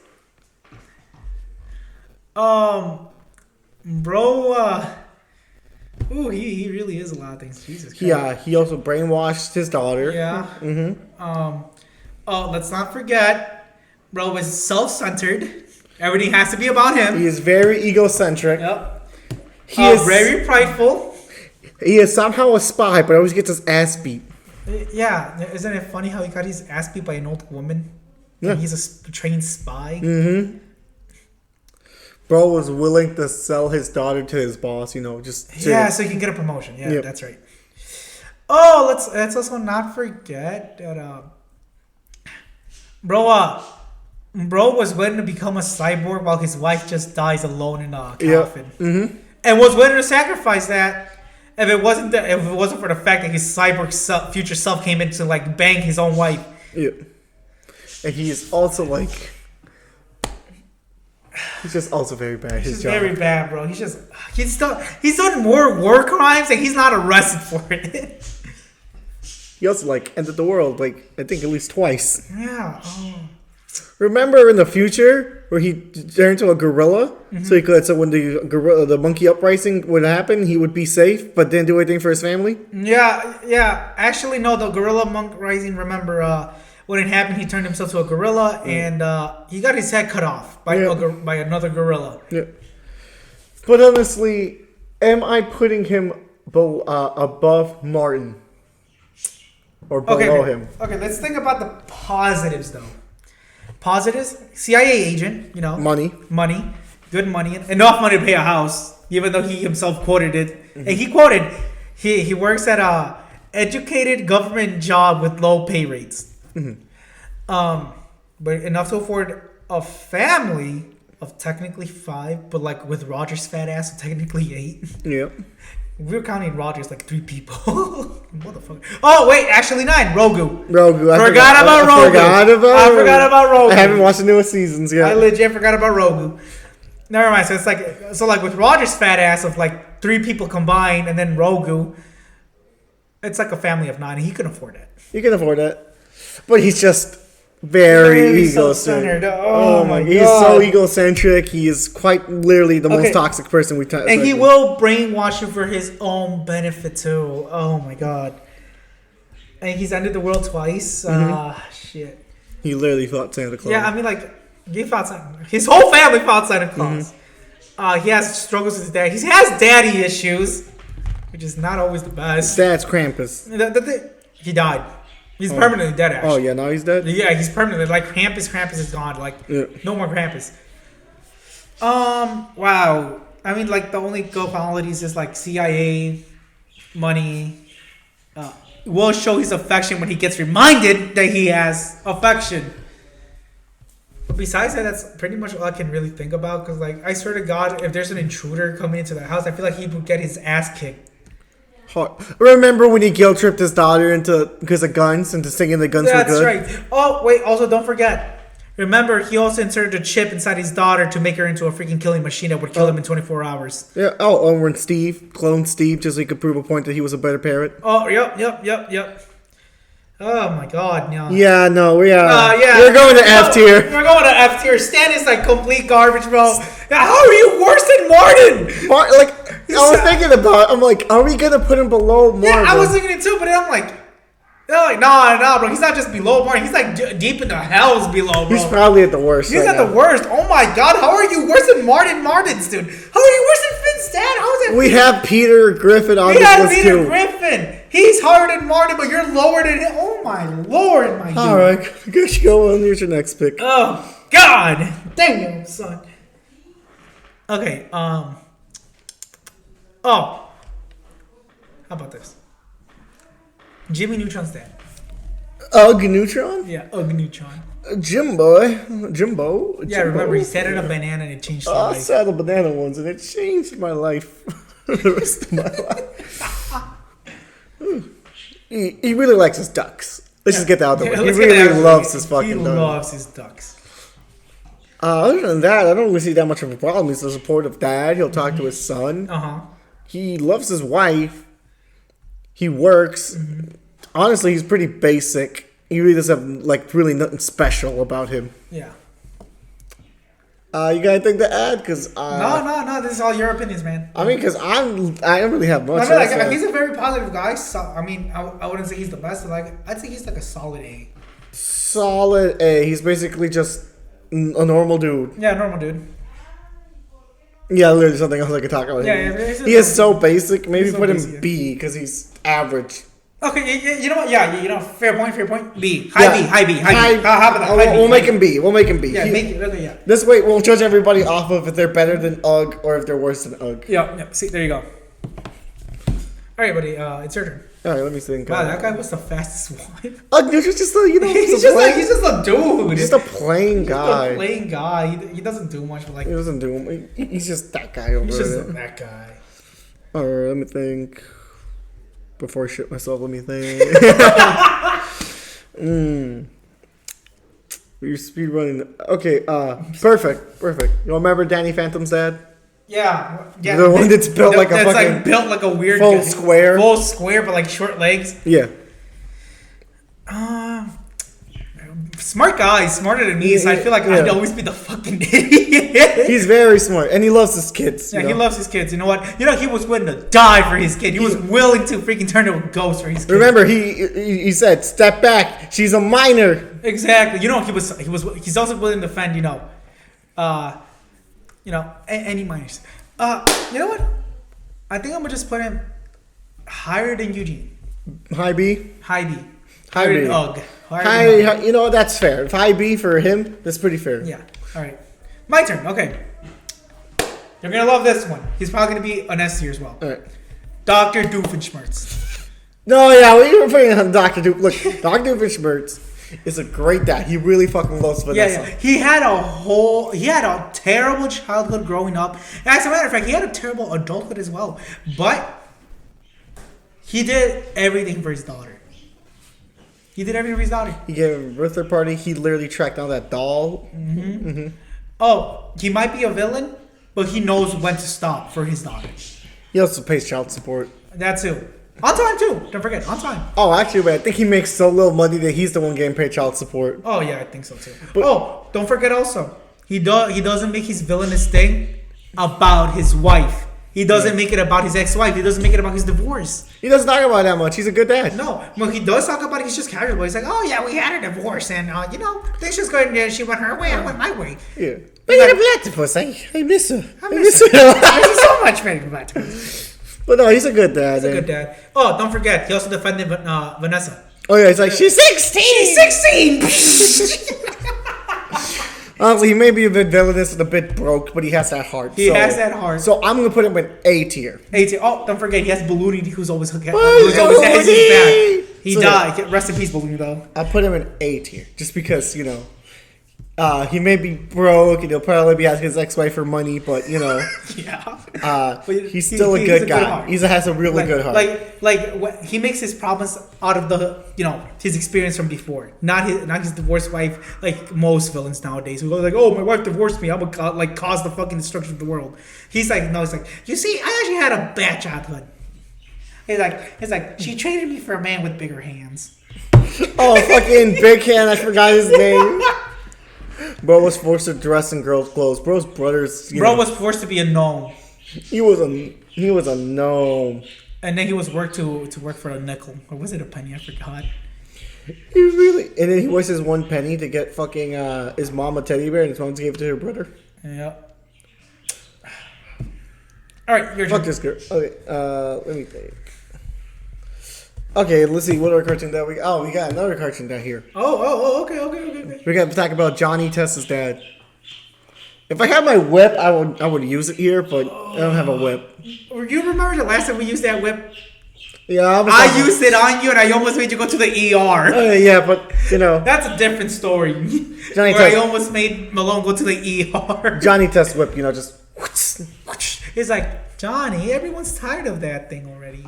Speaker 1: Ooh, he really is a lot of things. Jesus Christ.
Speaker 2: Yeah, he also brainwashed his daughter.
Speaker 1: Yeah. Mm-hmm. Let's not forget, bro is self-centered. Everything has to be about him.
Speaker 2: He is very egocentric.
Speaker 1: Yep. He is very prideful.
Speaker 2: He is somehow a spy, but always gets his ass beat.
Speaker 1: Yeah, isn't it funny how he got his ass beat by an old woman? Yeah. And he's a trained spy.
Speaker 2: Mm-hmm. Bro was willing to sell his daughter to his boss,
Speaker 1: so he can get a promotion. Yeah, That's right. Oh, let's also not forget that Bro was willing to become a cyborg while his wife just dies alone in a coffin, and was willing to sacrifice that if it wasn't for the fact that his cyborg future self came in to like bang his own wife.
Speaker 2: Yeah, and he is also like. He's just also very bad.
Speaker 1: He's very bad, bro. He's done more war crimes and he's not arrested for it.
Speaker 2: He also ended the world I think at least twice.
Speaker 1: Yeah.
Speaker 2: Remember in the future where he turned into a gorilla, so when the monkey uprising would happen, he would be safe, but didn't do anything for his family.
Speaker 1: Yeah. Actually, no. The gorilla monk rising. Remember. When it happened, he turned himself to a gorilla, and he got his head cut off by another gorilla. Yeah.
Speaker 2: But honestly, am I putting him above Martin? Or below him?
Speaker 1: Okay, let's think about the positives, though. Positives, CIA agent,
Speaker 2: Money,
Speaker 1: good money, enough money to pay a house, even though he himself quoted it. Mm-hmm. And he quoted, he works at a educated government job with low pay rates. Mm-hmm. But enough to afford a family of technically 5, but with Roger's fat ass, so technically 8.
Speaker 2: Yep.
Speaker 1: We were counting Rogers 3 people. Motherfucker. Oh wait, actually 9. Rogu.
Speaker 2: I
Speaker 1: forgot about Rogu.
Speaker 2: I haven't watched the newest seasons yet.
Speaker 1: I legit forgot about Rogu. Never mind. So it's with Roger's fat ass of 3 people combined, and then Rogu, it's a family of 9. And he can afford it.
Speaker 2: He can afford it. But he's just very egocentric.
Speaker 1: Oh my god.
Speaker 2: He's so egocentric. He is quite literally the most toxic person we've touched.
Speaker 1: And he will brainwash you for his own benefit too. Oh my god. And he's ended the world twice. Shit.
Speaker 2: He literally fought Santa Claus.
Speaker 1: Yeah, I mean, like, he fought Santa. His whole family fought Santa Claus. He has struggles with his dad. He has daddy issues, which is not always the best.
Speaker 2: Dad's Krampus.
Speaker 1: He died. He's permanently dead, actually.
Speaker 2: Oh, yeah, now he's dead?
Speaker 1: Yeah, he's permanently. Like, Krampus is gone. Like, no more Krampus. Wow. I mean, like, the only good qualities is, like, CIA, money. Will show his affection when he gets reminded that he has affection. But besides that, that's pretty much all I can really think about. Because, like, I swear to God, if there's an intruder coming into the house, I feel like he would get his ass kicked.
Speaker 2: Remember when he guilt tripped his daughter because of guns, into singing the guns were good?
Speaker 1: That's right. Oh, wait, also don't forget. Remember, he also inserted a chip inside his daughter to make her into a freaking killing machine that would kill him in 24 hours.
Speaker 2: Yeah. Oh, when Steve cloned Steve just so he could prove a point that he was a better parent.
Speaker 1: Oh, yep. Oh my God, no.
Speaker 2: Yeah, no, we're
Speaker 1: going
Speaker 2: to F tier.
Speaker 1: We're going to F tier. Stan is like complete garbage, bro. How are you worse than Martin?
Speaker 2: I was thinking about it. I'm like, are we gonna put him below Martin?
Speaker 1: Yeah, I was thinking it too, but I'm like, nah, bro. He's not just below Martin. He's like deep in the hells below, bro.
Speaker 2: He's probably at the worst.
Speaker 1: He's at the worst. Oh my God, how are you worse than Martin's, dude? How are you worse than Finn's dad? How is it?
Speaker 2: We have Peter Griffin on this list too.
Speaker 1: Peter Griffin. He's higher than Martin, but you're lower than him. Oh my Lord, my dude.
Speaker 2: All right, good to go on. Here's your next pick.
Speaker 1: Oh God, damn, son. Okay. Oh, how about this? Jimmy Neutron's dad.
Speaker 2: Ugg Neutron?
Speaker 1: Yeah, Ugg Neutron.
Speaker 2: Jimbo.
Speaker 1: Yeah, remember he sat in a banana and it changed his life.
Speaker 2: I sat on a banana once and it changed my life. The rest of my life. He really likes his ducks. Let's just get that out the way. He really loves his fucking ducks.
Speaker 1: He loves his ducks.
Speaker 2: Other than that, I don't really see that much of a problem. He's a supportive dad. He'll talk to his son. He loves his wife. He works. Honestly, he's pretty basic. He really doesn't have, like, really nothing special about him.
Speaker 1: Yeah.
Speaker 2: You got anything to add? Cause
Speaker 1: no. This is all your opinions, man.
Speaker 2: I mean, because I don't really have much.
Speaker 1: I mean, like, he's a very positive guy. So, I mean, I wouldn't say he's the best. But, like, I'd say he's like a solid A.
Speaker 2: Solid A. He's basically just a normal dude.
Speaker 1: Yeah, normal dude.
Speaker 2: Yeah, literally something else I could talk about.
Speaker 1: Yeah,
Speaker 2: he is so basic. Maybe put him
Speaker 1: basic.
Speaker 2: B because he's average.
Speaker 1: Okay, you know what? Yeah, fair point. B. High B. How about that?
Speaker 2: We'll make him B.
Speaker 1: Yeah, yeah.
Speaker 2: This way, we'll judge everybody off of if they're better than UGG or if they're worse than UGG.
Speaker 1: Yeah. See, there you go. All right, buddy. It's your turn.
Speaker 2: All right, let me think.
Speaker 1: Wow, that guy was the fastest one.
Speaker 2: UGG is just a,
Speaker 1: he's just a dude.
Speaker 2: He's just a plain guy.
Speaker 1: He doesn't do much, but like
Speaker 2: he doesn't do much. He's just that guy over there.
Speaker 1: He's just that guy.
Speaker 2: All right, let me think. Before I shit myself, let me think. You're speed running. Okay, perfect. You remember Danny Phantom's dad?
Speaker 1: Yeah.
Speaker 2: The one that's built like a fucking... That's like
Speaker 1: built like a weird...
Speaker 2: Full square,
Speaker 1: but like short legs.
Speaker 2: Yeah.
Speaker 1: Smart guy, smarter than me, so I feel like I'd always be the fucking idiot.
Speaker 2: He's very smart, and he loves his kids.
Speaker 1: Yeah, he loves his kids. You know what? He was willing to die for his kid. He was willing to freaking turn into a ghost for his kid.
Speaker 2: Remember, he said, "Step back. She's a minor."
Speaker 1: Exactly. He's also willing to defend. Any minors. You know what? I think I'm gonna just put him higher than Eugene.
Speaker 2: High B.
Speaker 1: Higher
Speaker 2: B.
Speaker 1: than UGG.
Speaker 2: High, you know, that's fair. If high B for him, that's pretty fair.
Speaker 1: Yeah. All right. My turn. Okay. You're going to love this one. He's probably going to be an S tier as well.
Speaker 2: All right.
Speaker 1: Dr. Doofenshmirtz.
Speaker 2: No, yeah, we were putting on Dr. Doof. Look, Dr. Doofenshmirtz is a great dad. He really fucking loves Vanessa.
Speaker 1: Yeah. He had a terrible childhood growing up. And as a matter of fact, he had a terrible adulthood as well. But he did everything for his daughter. He gave him a birthday party. He literally tracked down that doll. Oh, he might be a villain, but he knows when to stop for his daughter.
Speaker 2: He also pays child support.
Speaker 1: That too. On time too. Don't forget, on time.
Speaker 2: Oh, actually, wait, I think he makes so little money that he's the one getting paid child support.
Speaker 1: Oh yeah, I think so too. But, don't forget also, he doesn't make his villainous thing about his wife. He doesn't make it about his ex-wife. He doesn't make it about his divorce.
Speaker 2: He doesn't talk about it that much. He's a good dad.
Speaker 1: No, when he does talk about it, he's just casual. He's like, "Oh yeah, we had a divorce, and things just good. She went her way, I went my way."
Speaker 2: Yeah. But you're a platypus. I miss her.
Speaker 1: I miss her. I miss her so much, baby platypus.
Speaker 2: But no, he's a good dad.
Speaker 1: He's a good dad. Oh, don't forget, he also defended Vanessa.
Speaker 2: Oh yeah, he's like, she's 16.
Speaker 1: She's 16.
Speaker 2: Honestly, he may be a bit villainous and a bit broke, but he has that heart.
Speaker 1: He has that heart.
Speaker 2: So I'm gonna put him in A tier.
Speaker 1: A tier. Oh, don't forget, he has Balloony, who's always has his back. He died. Rest in peace, Balloony, though.
Speaker 2: I put him in A tier just because he may be broke and he'll probably be asking his ex-wife for money, but
Speaker 1: yeah.
Speaker 2: He's still a good guy. He has a really good heart.
Speaker 1: He makes his problems out of the his experience from before, not his divorced wife, like most villains nowadays who go like, oh, my wife divorced me, I'm gonna cause the fucking destruction of the world. He's like, no, he's like, you see, I actually had a bad childhood. He's like, she traded me for a man with bigger hands.
Speaker 2: Oh, fucking Big Hand, I forgot his name. Bro was forced to dress in girls' clothes. Bro's brothers.
Speaker 1: Bro was forced to be a gnome.
Speaker 2: He was a gnome.
Speaker 1: And then he was work for a nickel, or was it a penny? I forgot.
Speaker 2: He really. And then he wasted his one penny to get fucking his mom a teddy bear, and his mom gave it to her brother.
Speaker 1: Yeah. All right, your
Speaker 2: Fuck
Speaker 1: turn.
Speaker 2: this girl. Okay, let me think. Okay, let's see what other cartoon that we got another cartoon down here.
Speaker 1: Okay.
Speaker 2: We got to talk about Johnny Test's dad. If I had my whip, I would use it here, but I don't have a whip.
Speaker 1: You remember the last time we used that whip?
Speaker 2: Yeah,
Speaker 1: I used it on you, and I almost made you go to the ER.
Speaker 2: Yeah, but
Speaker 1: that's a different story.
Speaker 2: Johnny
Speaker 1: Test. I almost made Malone go to the ER.
Speaker 2: Johnny Test whip, just.
Speaker 1: It's like, Johnny, everyone's tired of that thing already.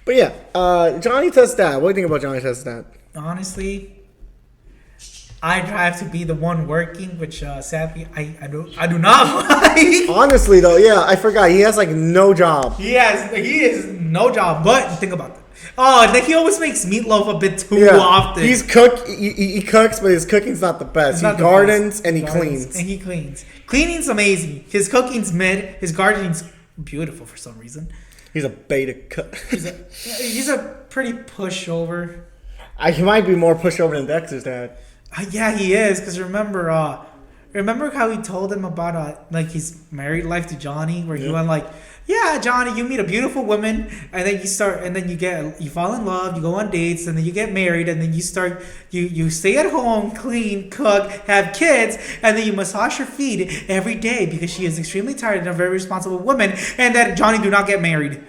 Speaker 2: But yeah, Johnny Test's dad. What do you think about Johnny Test's dad?
Speaker 1: Honestly, I have to be the one working, which sadly I do not like.
Speaker 2: Honestly though, yeah, I forgot. He has no job.
Speaker 1: He is no job. But think about that. Oh, he always makes meatloaf a bit too often.
Speaker 2: He cooks, but his cooking's not the best. He gardens and he cleans.
Speaker 1: And he cleans. Cleaning's amazing. His cooking's mid. His gardening's beautiful for some reason.
Speaker 2: He's a beta cook.
Speaker 1: He's a pretty pushover.
Speaker 2: He might be more pushover than Dexter's dad.
Speaker 1: Yeah, he is. Because remember how he told him about his married life to Johnny, where he went like, "Yeah, Johnny, you meet a beautiful woman, and then you fall in love, you go on dates, and then you get married, and then you stay at home, clean, cook, have kids, and then you massage her feet every day because she is extremely tired and a very responsible woman, and that Johnny do not get married."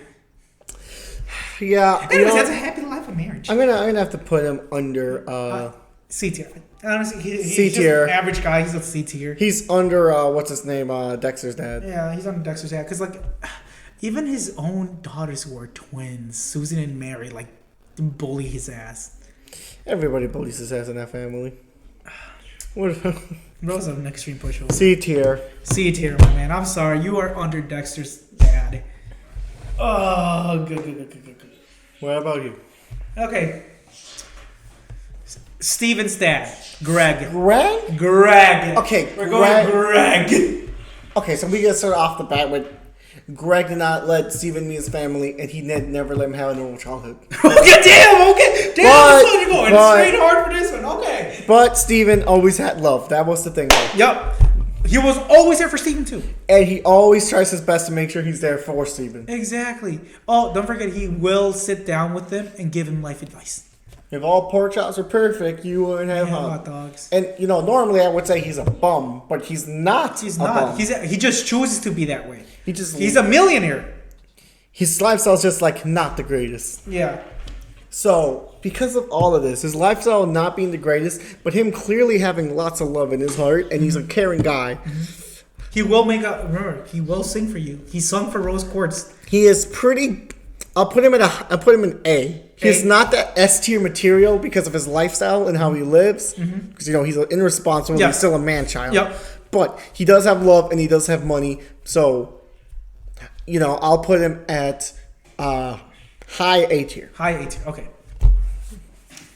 Speaker 2: Yeah.
Speaker 1: Anyways, that's a happy life of marriage.
Speaker 2: I'm gonna have to put him under
Speaker 1: C tier. Honestly, he's
Speaker 2: C tier.
Speaker 1: Just an average guy. He's a C tier.
Speaker 2: He's under what's his name? Dexter's dad.
Speaker 1: Yeah, he's under Dexter's dad because even his own daughters who are twins, Susan and Mary, bully his ass.
Speaker 2: Everybody bullies his ass in that family. What?
Speaker 1: Bro's an extreme pushover.
Speaker 2: C tier.
Speaker 1: C tier, my man. I'm sorry, you are under Dexter's dad. Oh, good.
Speaker 2: What about you?
Speaker 1: Okay. Steven's dad, Greg.
Speaker 2: Greg? Okay,
Speaker 1: We're going Greg.
Speaker 2: Okay, so we get started off the bat with Greg did not let Steven meet his family, and he never let him have a normal childhood.
Speaker 1: Okay, damn, you're going straight hard for this one, okay.
Speaker 2: But Steven always had love. That was the thing, though.
Speaker 1: Yep. He was always there for Steven, too.
Speaker 2: And he always tries his best to make sure he's there for Steven.
Speaker 1: Exactly. Oh, don't forget, he will sit down with them and give him life advice.
Speaker 2: If all pork chops are perfect, you wouldn't have
Speaker 1: hot dogs.
Speaker 2: And, normally I would say he's a bum, but he's not.
Speaker 1: He's not. Bum. He just chooses to be that way. He's a millionaire.
Speaker 2: His lifestyle's just, not the greatest.
Speaker 1: Yeah.
Speaker 2: So, because of all of this, his lifestyle not being the greatest, but him clearly having lots of love in his heart, and he's a caring guy.
Speaker 1: He will he will sing for you. He sung for Rose Quartz.
Speaker 2: He is pretty... I'll put him in A. He's not that S tier material because of his lifestyle and how he lives. Because he's irresponsible. He's still a man child.
Speaker 1: Yep.
Speaker 2: But he does have love and he does have money. So, I'll put him at high A tier.
Speaker 1: High A tier. Okay.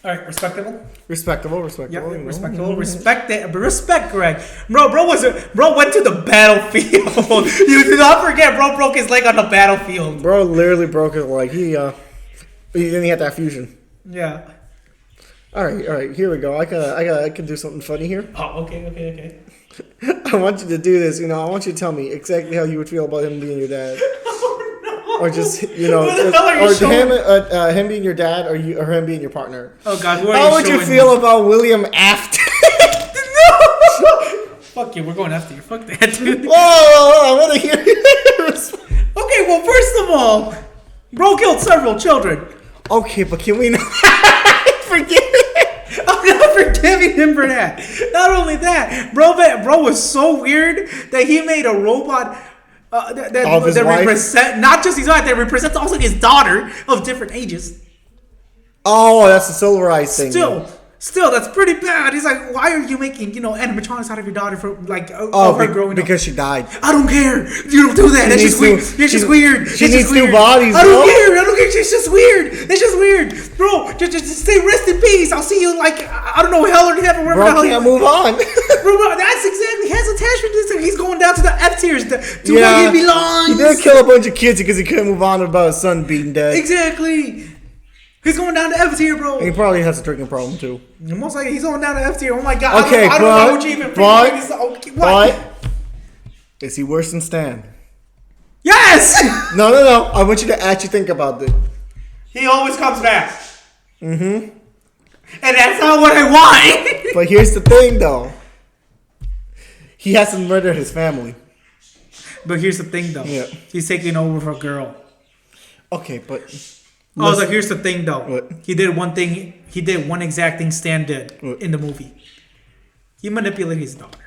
Speaker 1: All right, respectable.
Speaker 2: Respectable.
Speaker 1: Yeah, respectable. Respect, Greg. Bro went to the battlefield. You do not forget, bro broke his leg on the battlefield.
Speaker 2: Bro literally broke his leg. Then he had that fusion.
Speaker 1: Yeah.
Speaker 2: All right. Here we go. I can do something funny here.
Speaker 1: Oh, okay.
Speaker 2: I want you to do this. I want you to tell me exactly how you would feel about him being your dad. Or just him being your dad, or him being your partner.
Speaker 1: Oh God,
Speaker 2: how would you feel about William after?
Speaker 1: No. Fuck you, we're going after you. Fuck that, dude.
Speaker 2: Whoa, I want to hear yours.
Speaker 1: Okay, well, first of all, bro killed several children.
Speaker 2: Okay, but can we not forgive it?
Speaker 1: I'm not forgiving him for that. Not only that, bro was so weird that he made a robot. That represent not just his wife, that represents also his daughter of different ages.
Speaker 2: Oh, that's the Silverized thing.
Speaker 1: Still, that's pretty bad. He's like, why are you making animatronics out of your daughter for her growing up?
Speaker 2: Because she died.
Speaker 1: I don't care. You don't do that. That's just weird. It's just weird.
Speaker 2: She needs new bodies.
Speaker 1: I don't care. It's just weird. It's just weird, bro. Just say rest in peace. I'll see you I don't know, hell or heaven. Wherever the hell.
Speaker 2: Can't move on.
Speaker 1: Bro, that's exactly. He has attachment to this. He's going down to the F tiers to where he belongs.
Speaker 2: He did kill a bunch of kids because he couldn't move on about his son being dead.
Speaker 1: Exactly. He's going down to F tier, bro.
Speaker 2: And he probably has a drinking problem too.
Speaker 1: Most likely, he's going down to F tier. Oh my God.
Speaker 2: Okay,
Speaker 1: I don't know what you even
Speaker 2: but is he worse than Stan?
Speaker 1: Yes.
Speaker 2: No. I want you to actually think about this.
Speaker 1: He always comes back. Mm-hmm. And that's not what I want.
Speaker 2: But here's the thing, though. He has to murder his family.
Speaker 1: But here's the thing, though.
Speaker 2: Yeah.
Speaker 1: He's taking over for a girl.
Speaker 2: Okay, but...
Speaker 1: I was like, here's the thing, though.
Speaker 2: What?
Speaker 1: He did one thing. He did one exact thing Stan did in the movie. He manipulated his daughter.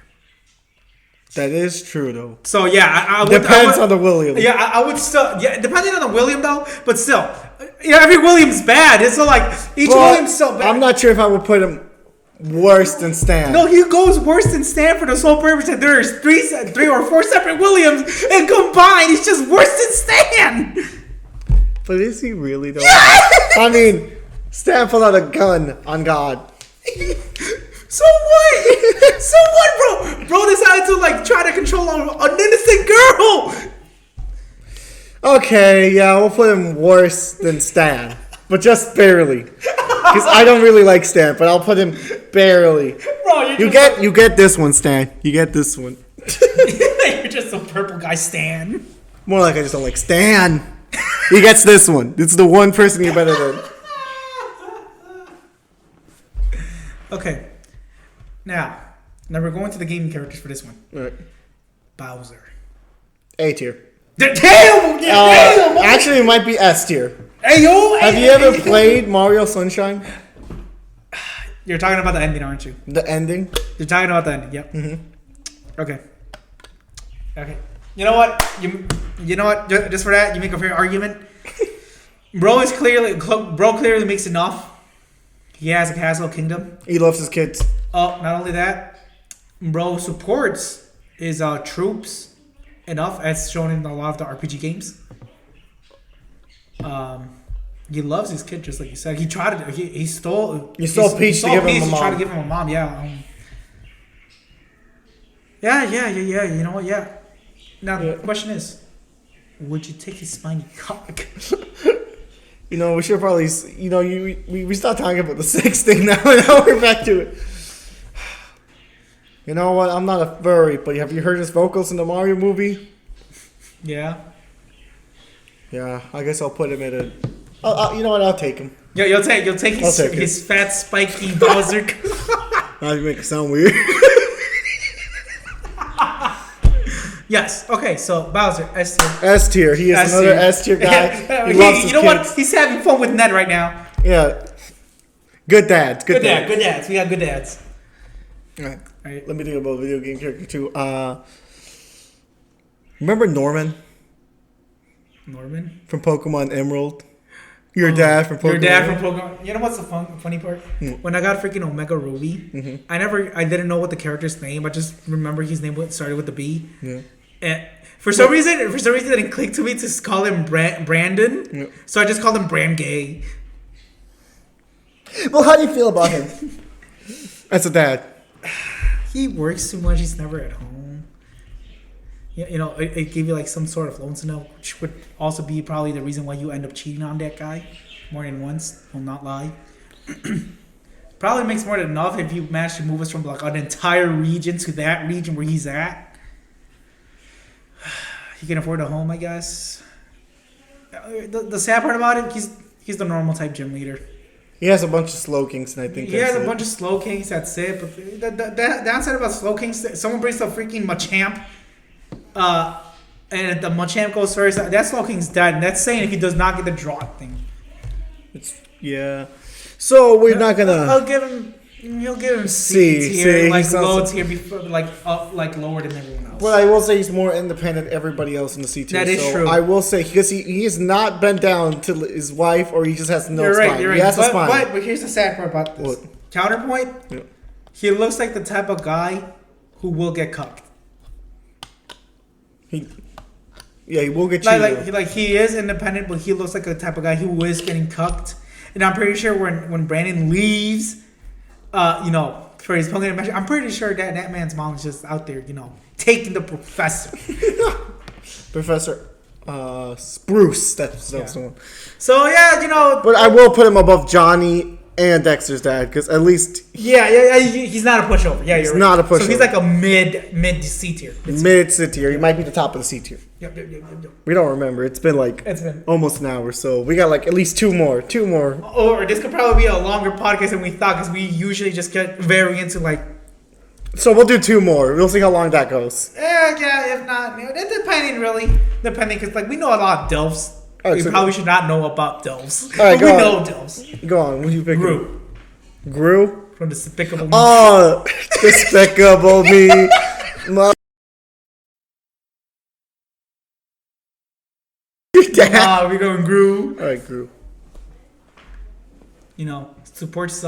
Speaker 2: That is true, though.
Speaker 1: So, yeah. I would,
Speaker 2: Depends on the William.
Speaker 1: Yeah, I would still... Yeah, depending on the William, though. But still. Yeah, every William's bad. It's so like... Each William's so bad.
Speaker 2: I'm not sure if I would put him worse than Stan.
Speaker 1: No, he goes worse than Stan for the sole purpose that there's three or four separate Williams, and combined, he's just worse than Stan.
Speaker 2: But is he really, though? I mean, Stan pulled out a gun on God.
Speaker 1: So what? So what, bro? Bro decided to try to control an innocent girl.
Speaker 2: Okay, yeah, we'll put him worse than Stan, but just barely. Because I don't really like Stan, but I'll put him barely. Bro, you get this one, Stan. You get this one.
Speaker 1: You're just a purple guy, Stan.
Speaker 2: More like I just don't like Stan. He gets this one. It's the one person you're better than.
Speaker 1: Okay. Now we're going to the gaming characters for this one.
Speaker 2: All right.
Speaker 1: Bowser.
Speaker 2: A tier.
Speaker 1: Damn!
Speaker 2: Actually, it might be S tier.
Speaker 1: Hey, yo!
Speaker 2: Have you ever played Mario Sunshine?
Speaker 1: You're talking about the ending, aren't you?
Speaker 2: The ending?
Speaker 1: You're talking about the ending, yep. Mm-hmm. Okay. You know what? You know what? Just for that, you make a fair argument. Bro clearly makes enough. He has a castle kingdom.
Speaker 2: He loves his kids.
Speaker 1: Oh, not only that, bro supports his troops enough, as shown in a lot of the RPG games. He loves his kid, just like you said. He tried to. He stole.
Speaker 2: You stole Peach to give him a mom.
Speaker 1: He tried to give him a mom. Yeah. Yeah. You know what? Yeah. Now the question is, would you take his spiny cock?
Speaker 2: We should probably. We stopped talking about the sex thing now. Now we're back to it. You know what? I'm not a furry, but have you heard his vocals in the Mario movie?
Speaker 1: Yeah.
Speaker 2: Yeah, I guess I'll put him at a. You know what? I'll take him.
Speaker 1: Yeah, you'll take his fat spiky Bowser.
Speaker 2: Now you make it sound weird.
Speaker 1: Yes. Okay. So Bowser, S tier.
Speaker 2: S tier. He is another S tier guy. He loves his kids.
Speaker 1: What? He's having fun with Ned right now.
Speaker 2: Yeah. Good dads.
Speaker 1: Good dads. We got good dads.
Speaker 2: All right. Let me think about a video game character too. Remember Norman?
Speaker 1: Norman
Speaker 2: from Pokemon Emerald. Your dad from Pokemon.
Speaker 1: You know what's the funny part? When I got freaking Omega Ruby, I didn't know what the character's name. I just remember his name started with the B. Yeah. And for some reason, it didn't click to me to call him Brandon. Yeah. So I just called him Brand Gay.
Speaker 2: Well, how do you feel about him as a dad?
Speaker 1: He works too much. He's never at home. You know, it gave you like some sort of loneliness, which would also be probably the reason why you end up cheating on that guy more than once. Will not lie. Probably makes more than enough if you manage to move us from like an entire region to that region where he's at. He can afford a home, I guess. The sad part about it, he's the normal type gym leader.
Speaker 2: He has a bunch of slow kings, and I think
Speaker 1: he has a bunch of slow kings. That's it. But the downside about slow kings, someone brings the freaking Machamp, and the Machamp goes first. That slow king's dead, and that's saying if he does not get the draw thing.
Speaker 2: Yeah. So we're not gonna.
Speaker 1: I'll give him. He'll give him C tier, like low tier, before like up, like lower than everyone else.
Speaker 2: But I will say he's more independent than everybody else in the C tier.
Speaker 1: That is true.
Speaker 2: I will say because he has not bent down to his wife, or he just has no spine.
Speaker 1: You're right.
Speaker 2: He has a spine.
Speaker 1: But here's the sad part about this. What? Counterpoint. Yeah. He looks like the type of guy who will get cucked.
Speaker 2: He will get cheated.
Speaker 1: Like he is independent, but he looks like the type of guy who is getting cucked. And I'm pretty sure when Brandon leaves, for his Pokemon match, I'm pretty sure that man's mom is just out there, taking the professor.
Speaker 2: Professor Spruce. That's the one.
Speaker 1: So yeah,
Speaker 2: But I will put him above Johnny and Dexter's dad because at least
Speaker 1: he's not a pushover. Yeah, you're right.
Speaker 2: Not a pushover.
Speaker 1: So he's like a mid C tier.
Speaker 2: Mid C tier. He might be the top of the C tier.
Speaker 1: Yep.
Speaker 2: We don't remember. It's been almost an hour, so we got like at least two more.
Speaker 1: Or this could probably be a longer podcast than we thought because we usually just get very into like.
Speaker 2: So we'll do two more. We'll see how long that goes.
Speaker 1: Yeah. If not, depending because like we know a lot of Dilfs.
Speaker 2: Right,
Speaker 1: we probably should not know about Dilfs.
Speaker 2: All right,
Speaker 1: but we know Dilfs.
Speaker 2: Go on. What do you pick? Gru?
Speaker 1: From Despicable Me.
Speaker 2: Oh, Despicable Me.
Speaker 1: We're going Gru.
Speaker 2: All right, Gru.
Speaker 1: Supports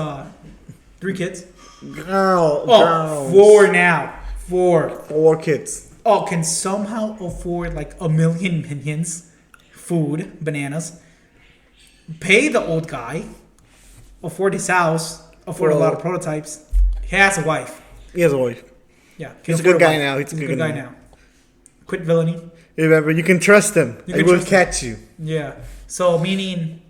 Speaker 1: 3 kids.
Speaker 2: Girls.
Speaker 1: 4 now.
Speaker 2: 4 kids.
Speaker 1: Oh, can somehow afford like 1 million minions, food, bananas, pay the old guy, afford his house, afford a lot of prototypes. He has a wife. Yeah.
Speaker 2: He's a good guy now.
Speaker 1: He's a good guy now. Quit villainy.
Speaker 2: Remember, you can trust him. He will catch you.
Speaker 1: Yeah. So meaning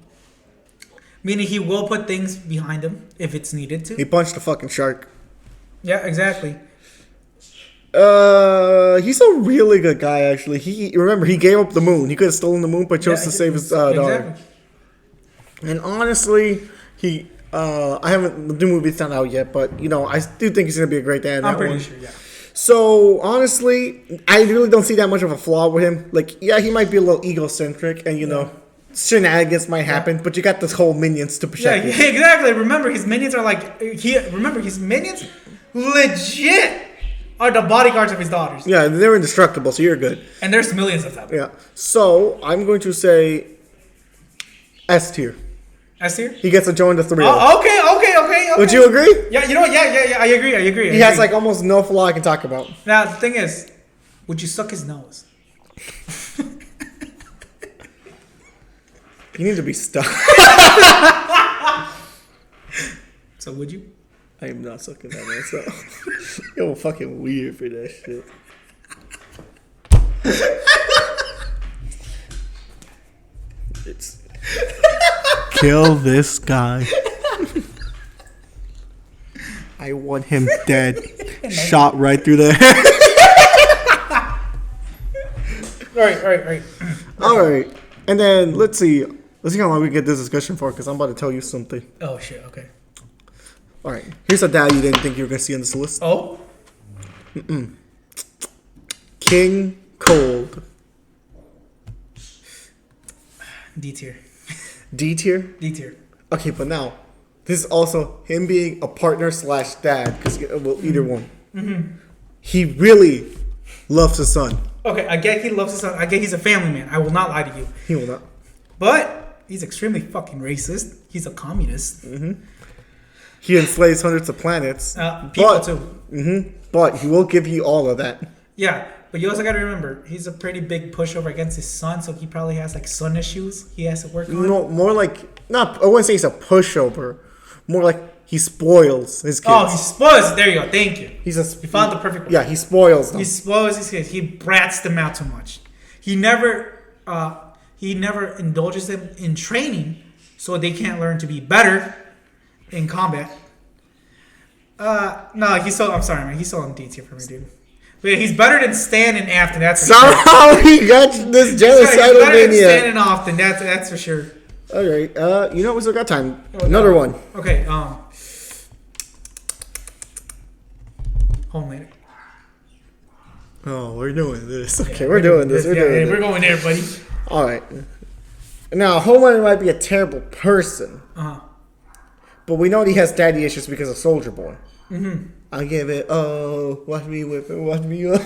Speaker 1: he will put things behind him if it's needed to.
Speaker 2: He punched a fucking shark.
Speaker 1: Yeah, exactly.
Speaker 2: He's a really good guy, actually. He gave up the moon. He could have stolen the moon, but chose to save his daughter. Exactly. And honestly, I haven't the movie's not out yet, but I do think he's gonna be a great dad.
Speaker 1: I'm pretty sure, yeah.
Speaker 2: So honestly, I really don't see that much of a flaw with him. Like, yeah, he might be a little egocentric, and shenanigans might happen, but you got this whole minions to protect.
Speaker 1: Yeah, exactly. Remember, his minions are legit are the bodyguards of his daughters.
Speaker 2: Yeah, they're indestructible, so you're good.
Speaker 1: And there's millions of them.
Speaker 2: Yeah. So I'm going to say S tier.
Speaker 1: S tier?
Speaker 2: He gets to join the 3.
Speaker 1: Oh, okay.
Speaker 2: Would you agree?
Speaker 1: Yeah, yeah, I agree.
Speaker 2: He has like almost no flaw I can talk about.
Speaker 1: Now, the thing is, would you suck his nose?
Speaker 2: You need to be stuck.
Speaker 1: So would you?
Speaker 2: I am not sucking that myself. You're fucking weird for that shit. It's kill this guy. I want him dead. Shot right through the head. All right. And then let's see how long we get this discussion for, because I'm about to tell you something.
Speaker 1: Oh shit. Okay.
Speaker 2: All right. Here's a dad you didn't think you were gonna see on this list.
Speaker 1: Oh.
Speaker 2: King Cold.
Speaker 1: D tier.
Speaker 2: D tier.
Speaker 1: D tier.
Speaker 2: Okay, but now this is also him being a partner / dad, because either one. Mm-hmm. He really loves his son.
Speaker 1: Okay, I get he loves his son. I get he's a family man. I will not lie to you.
Speaker 2: He will not.
Speaker 1: But he's extremely fucking racist. He's a communist.
Speaker 2: Mm-hmm. He enslaves hundreds of planets.
Speaker 1: People too.
Speaker 2: Mm-hmm. But he will give you all of that.
Speaker 1: Yeah, but you also got to remember, he's a pretty big pushover against his son, so he probably has like son issues he has to work on.
Speaker 2: No, more like, not, I wouldn't say he's a pushover, More like he spoils his kids.
Speaker 1: Oh, he spoils. There you go. Thank you.
Speaker 2: You
Speaker 1: found the perfect word.
Speaker 2: Yeah, he spoils them.
Speaker 1: He spoils his kids. He brats them out too much. He never indulges them in training, so they can't learn to be better in combat. No, I'm sorry, man. He's so on D tier for me, dude. But yeah, he's better than Stan and Afton. That's for
Speaker 2: Somehow
Speaker 1: sure.
Speaker 2: he got this genocidal
Speaker 1: He's better than
Speaker 2: mania.
Speaker 1: Stan and Afton. That's for sure.
Speaker 2: All right. You know, we still got time. Another one.
Speaker 1: Okay. Homelander.
Speaker 2: Oh, we're doing this. Okay, we're doing this. We're
Speaker 1: going there, buddy.
Speaker 2: All right. Now, Homelander might be a terrible person, but we know he has daddy issues because of Soldier Boy. Mm-hmm. I give it. Oh, watch me whip it. Watch me up.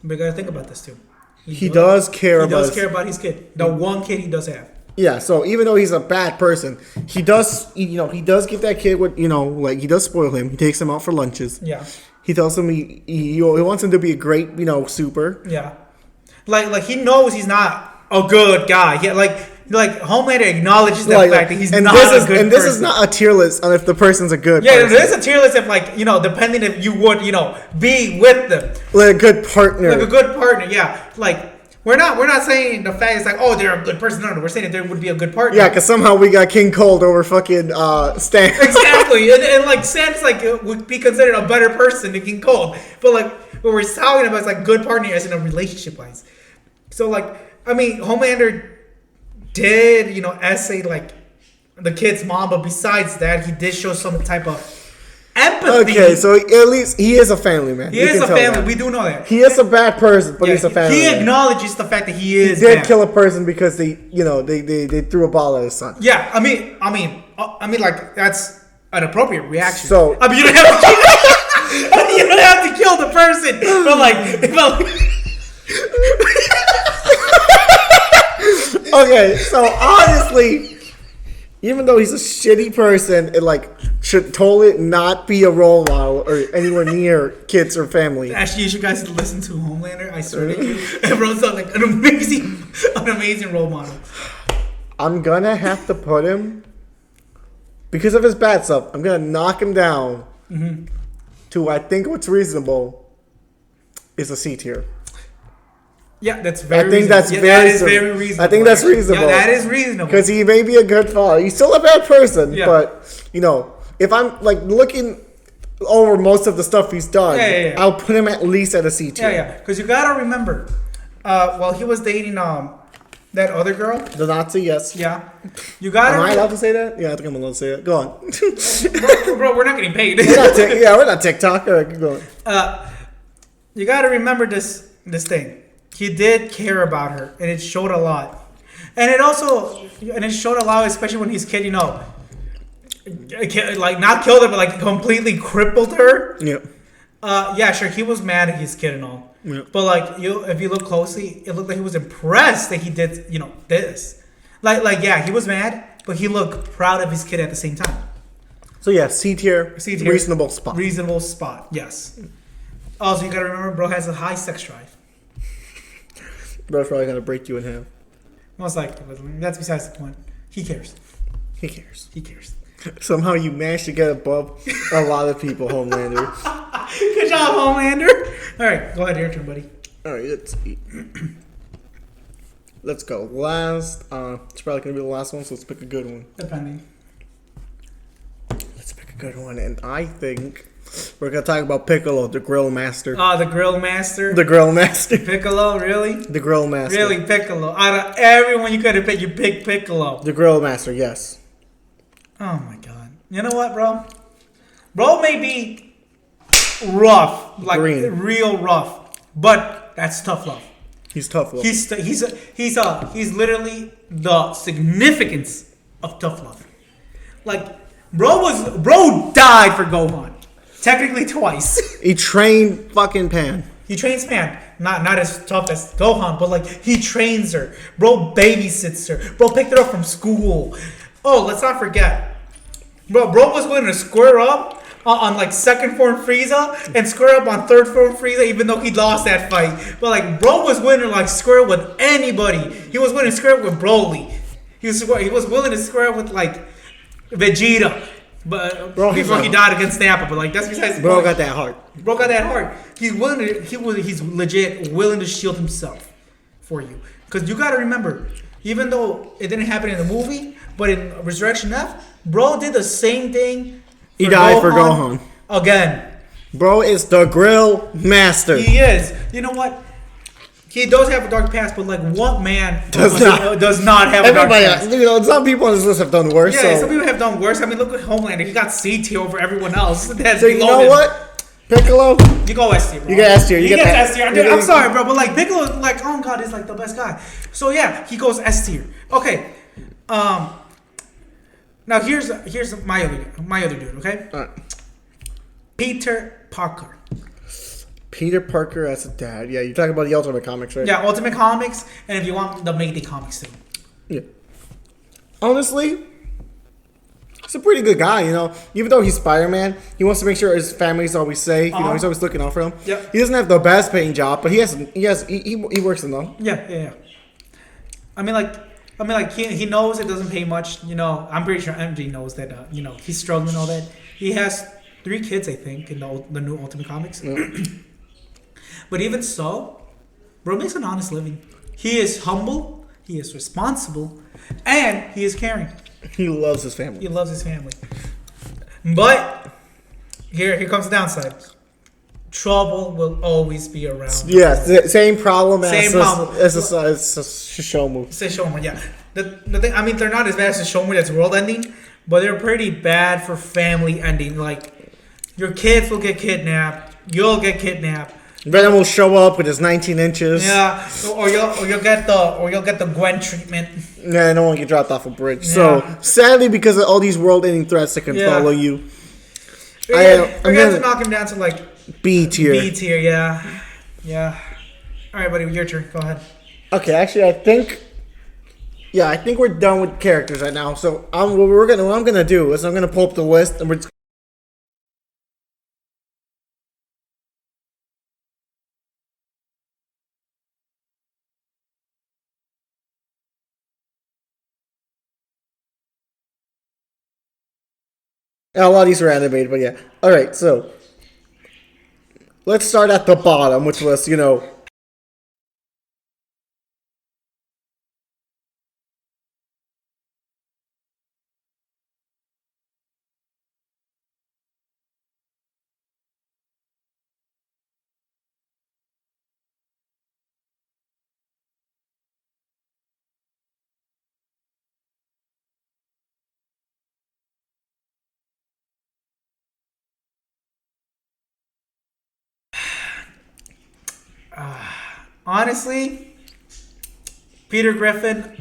Speaker 1: But you gotta think about this too.
Speaker 2: He does care
Speaker 1: about his kid. The one kid he does have.
Speaker 2: Yeah, so even though he's a bad person, he does get that kid with, he does spoil him. He takes him out for lunches.
Speaker 1: Yeah.
Speaker 2: He tells him he wants him to be a great, super.
Speaker 1: Yeah. Like he knows he's not a good guy. Yeah, like Homelander acknowledges that fact that he's not a good person.
Speaker 2: And this is not a tier list on if the person's a good
Speaker 1: person.
Speaker 2: person.
Speaker 1: There is a tier list of depending if you would, be with them.
Speaker 2: Like a good partner.
Speaker 1: Like a good partner, yeah. Like we're not saying the fact is like, oh, they're a good person. No, we're saying that there would be a good partner.
Speaker 2: Yeah, because somehow we got King Cold over fucking Stan.
Speaker 1: Exactly. and like Stan's would be considered a better person than King Cold. But like what we're talking about is like good partner as in a relationship wise. So Homelander did, essay like the kid's mom, but besides that, he did show some type of empathy.
Speaker 2: Okay, so at least he is a family man.
Speaker 1: He is a family. We do know that.
Speaker 2: He is a bad person, but he's a family man.
Speaker 1: He acknowledges the fact that he is.
Speaker 2: He did kill a person because they threw a ball at his son.
Speaker 1: Yeah, I mean, like that's an appropriate reaction.
Speaker 2: So
Speaker 1: you don't have to. You don't have to kill the person,
Speaker 2: Okay, so honestly, even though he's a shitty person, it should totally not be a role model or anywhere near kids or family.
Speaker 1: Actually, you should guys listen to Homelander. I swear to you, everyone's like an amazing role model.
Speaker 2: I'm gonna have to put him because of his bad stuff. I'm gonna knock him down to I think what's reasonable is a C tier.
Speaker 1: Yeah, that's very.
Speaker 2: I think
Speaker 1: that's very reasonable.
Speaker 2: I think that's reasonable.
Speaker 1: Yeah, that is reasonable
Speaker 2: because he may be a good father. He's still a bad person, but if I'm looking over most of the stuff he's done, I'll put him at least at a C tier.
Speaker 1: Yeah. Because you gotta remember, while he was dating that other girl,
Speaker 2: the Nazi, yes.
Speaker 1: Yeah, you gotta.
Speaker 2: Am I allowed to say that? Yeah, I think I'm allowed to say that. Go
Speaker 1: on, bro. We're not getting paid.
Speaker 2: We're not TikTok. All right, keep going.
Speaker 1: You gotta remember this thing. He did care about her, and it showed a lot. And it showed a lot, especially when his kid, not killed her, but completely crippled her. Yeah. Sure, he was mad at his kid and all. Yeah. But if you look closely, it looked like he was impressed that he did, this. Yeah, he was mad, but he looked proud of his kid at the same time.
Speaker 2: So yeah, C tier, reasonable spot.
Speaker 1: Reasonable spot, yes. Also, you gotta remember, bro has a high sex drive.
Speaker 2: Bro's probably gonna break you in half.
Speaker 1: Most likely, but that's besides the point. He cares.
Speaker 2: Somehow you managed to get above a lot of people, Homelander.
Speaker 1: Good job, Homelander. All right, go ahead, your turn, buddy.
Speaker 2: All right, let's see. Let's go. Last, it's probably gonna be the last one, so let's pick a good one.
Speaker 1: Depending.
Speaker 2: Let's pick a good one, and I think we're gonna talk about Piccolo, the Grill Master.
Speaker 1: Oh, the Grill Master.
Speaker 2: The Grill Master.
Speaker 1: Piccolo, really?
Speaker 2: The Grill Master.
Speaker 1: Really, Piccolo. Out of everyone you could have picked, you picked Piccolo.
Speaker 2: The Grill Master, yes.
Speaker 1: Oh my god. You know what, bro? Bro may be rough, real rough, but that's tough love.
Speaker 2: He's tough love.
Speaker 1: He's literally the significance of tough love. Bro died for Gohan. Technically twice.
Speaker 2: He trained fucking Pan.
Speaker 1: He trains Pan. Not as tough as Gohan, but he trains her. Bro babysits her. Bro picked her up from school. Oh, let's not forget. Bro was willing to square up on second form Frieza and square up on third form Frieza, even though he lost that fight. But bro was willing to square up with anybody. He was willing to square up with Broly. He was willing to square up with Vegeta, but
Speaker 2: Bro,
Speaker 1: before he died against Nappa. But like that's besides the
Speaker 2: Bro
Speaker 1: point.
Speaker 2: got that heart.
Speaker 1: Bro got that heart. He's willing to. He's legit willing to shield himself for you. Because you got to remember, even though it didn't happen in the movie, but in Resurrection F, bro did the same thing.
Speaker 2: He died for Gohan
Speaker 1: again.
Speaker 2: Bro is the grill master.
Speaker 1: He is. You know what? He does have a dark past, but like what man
Speaker 2: does
Speaker 1: not have a dark past?
Speaker 2: You know, some people on this list have done worse.
Speaker 1: Yeah,
Speaker 2: so.
Speaker 1: some people have done worse. I mean, look at Homelander. He got C tier over everyone else. That's
Speaker 2: so you know
Speaker 1: him.
Speaker 2: what? Piccolo?
Speaker 1: You go S tier, bro.
Speaker 2: You get S tier.
Speaker 1: You get S tier. I'm sorry, bro, but like Piccolo, like oh god, is like the best guy. So yeah, he goes S tier. Okay. Now here's my other dude. Okay.
Speaker 2: All right.
Speaker 1: Peter Parker.
Speaker 2: Peter Parker as a dad. Yeah, you're talking about the Ultimate Comics, right?
Speaker 1: Yeah, Ultimate Comics, and if you want the Mayday Comics too.
Speaker 2: Yeah. Honestly, he's a pretty good guy, you know. Even though he's Spider-Man, he wants to make sure his family's always safe. You know, he's always looking out for them.
Speaker 1: Yep.
Speaker 2: He doesn't have the best paying job, but he works enough.
Speaker 1: Yeah. I mean, like he knows it doesn't pay much. You know, I'm pretty sure MJ knows that. You know, he's struggling and all that. He has 3 kids, I think, in the new Ultimate Comics. Yeah. But even so, bro makes an honest living. He is humble. He is responsible, and he is caring.
Speaker 2: He loves his family.
Speaker 1: He loves his family. But here comes the downside. Trouble will always be around.
Speaker 2: Yes, same problem as
Speaker 1: Shishomu. Shishomu, yeah. The thing, I mean, they're not as bad as Shishomu that's world ending, but they're pretty bad for family ending. Like, your kids will get kidnapped. You'll get kidnapped.
Speaker 2: Venom will show up with his 19 inches.
Speaker 1: Yeah, or you'll get the Gwen treatment.
Speaker 2: Yeah, no one get dropped off a bridge. Yeah. So sadly, because of all these world-ending threats that can follow you,
Speaker 1: I'm going to knock him down to like
Speaker 2: B tier.
Speaker 1: B tier, yeah. All right, buddy, your turn. Go ahead.
Speaker 2: Okay, actually, I think we're done with characters right now. So what I'm gonna do is I'm gonna pull up the list and we're just. A lot of these are animated, but yeah. All right, so let's start at the bottom, which was, you know.
Speaker 1: Honestly, Peter Griffin.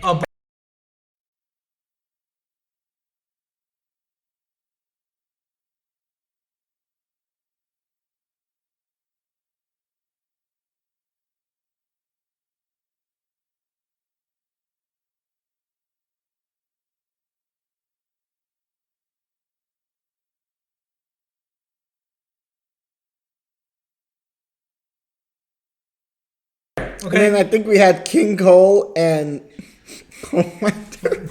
Speaker 2: Okay. And then I think we had King Cole and. Oh my god.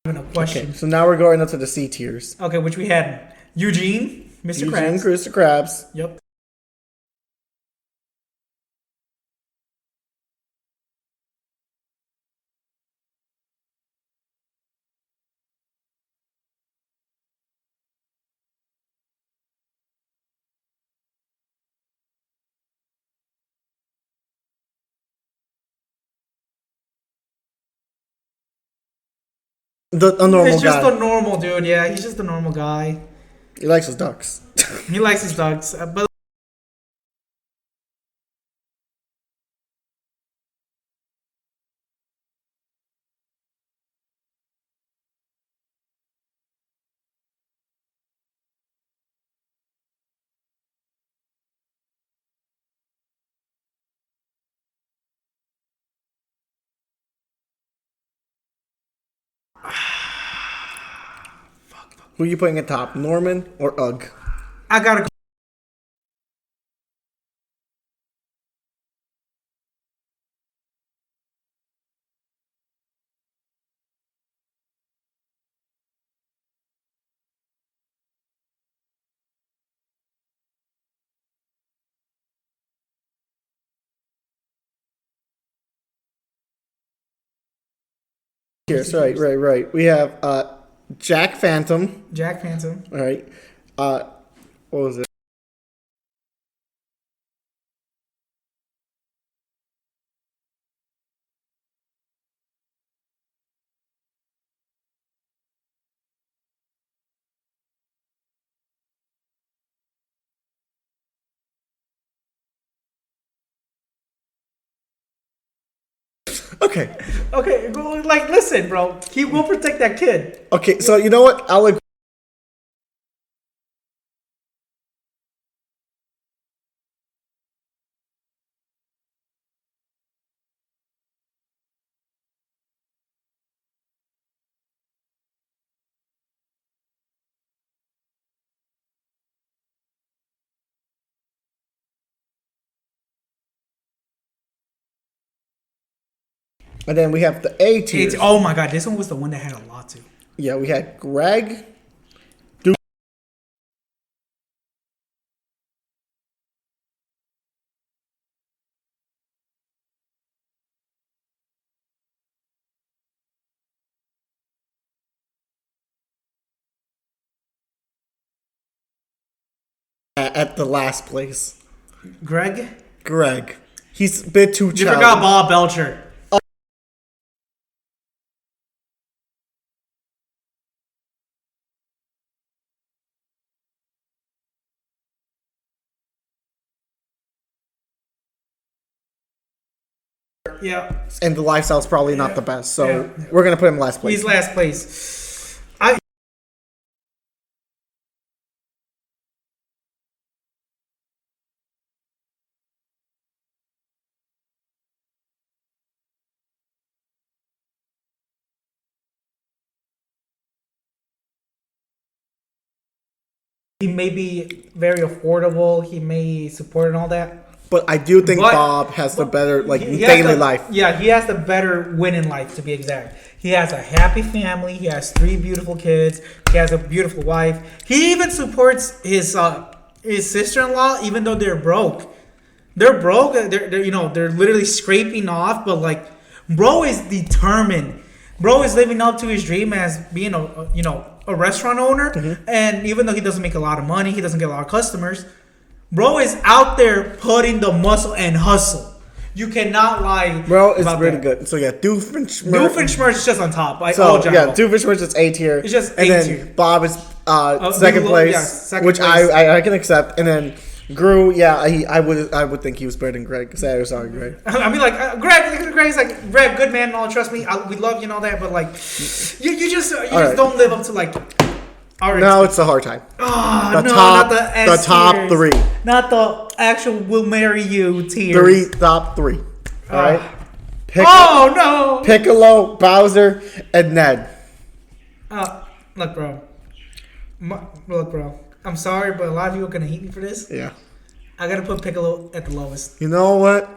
Speaker 1: A question.
Speaker 2: Okay, so now we're going up to the C tiers.
Speaker 1: Okay, which we had Eugene, Mr.
Speaker 2: Eugene,
Speaker 1: Krabs.
Speaker 2: Mr. Krabs.
Speaker 1: Yep.
Speaker 2: A normal guy.
Speaker 1: He's just a normal dude, yeah. He's just a normal guy.
Speaker 2: He likes his ducks.
Speaker 1: He likes his ducks. But
Speaker 2: Who are you putting at top, Norman or Ugg?
Speaker 1: I gotta go.
Speaker 2: Yes, right. We have Jack Phantom.
Speaker 1: Jack Phantom.
Speaker 2: All right. What was it? Okay.
Speaker 1: Okay, like listen, bro. He will protect that kid.
Speaker 2: Okay, so you know what? I'll agree. And then we have the A tier.
Speaker 1: Oh my god, this one was the one that had a lot to.
Speaker 2: Yeah, we had Greg. At the last place.
Speaker 1: Greg?
Speaker 2: He's a bit too childish.
Speaker 1: You forgot Bob Belcher. Yeah.
Speaker 2: And the lifestyle's probably not the best, so we're going to put him last place.
Speaker 1: He's last place. He may be very affordable. He may support and all that.
Speaker 2: But I do think Bob has the better daily life.
Speaker 1: Yeah, he has the better win in life, to be exact. He has a happy family. He has 3 beautiful kids. He has a beautiful wife. He even supports his sister-in-law, even though they're broke. They're broke. They're literally scraping off. But like, bro is determined. Bro is living up to his dream as being a restaurant owner. Mm-hmm. And even though he doesn't make a lot of money, he doesn't get a lot of customers. Bro is out there putting the muscle and hustle. You cannot lie.
Speaker 2: Bro is really good. So yeah,
Speaker 1: Doofenshmirtz is just on top.
Speaker 2: Doofenshmirtz is A tier.
Speaker 1: It's just
Speaker 2: A tier. And then Bob is second place, which I can accept. And then Gru, I would think he was better than Greg. Sorry, Greg.
Speaker 1: I mean, like Greg's like Greg, good man, and all. Trust me, we love you and all that. But like, you just don't live up to like.
Speaker 2: No, it's a hard time.
Speaker 1: Oh, not the
Speaker 2: top tiers. 3.
Speaker 1: Not the actual will marry you tiers.
Speaker 2: Top 3. All right.
Speaker 1: No.
Speaker 2: Piccolo, Bowser, and Ned.
Speaker 1: Look, bro. I'm sorry, but a lot of you are gonna hate me for this.
Speaker 2: Yeah.
Speaker 1: I gotta put Piccolo at the lowest.
Speaker 2: You know what?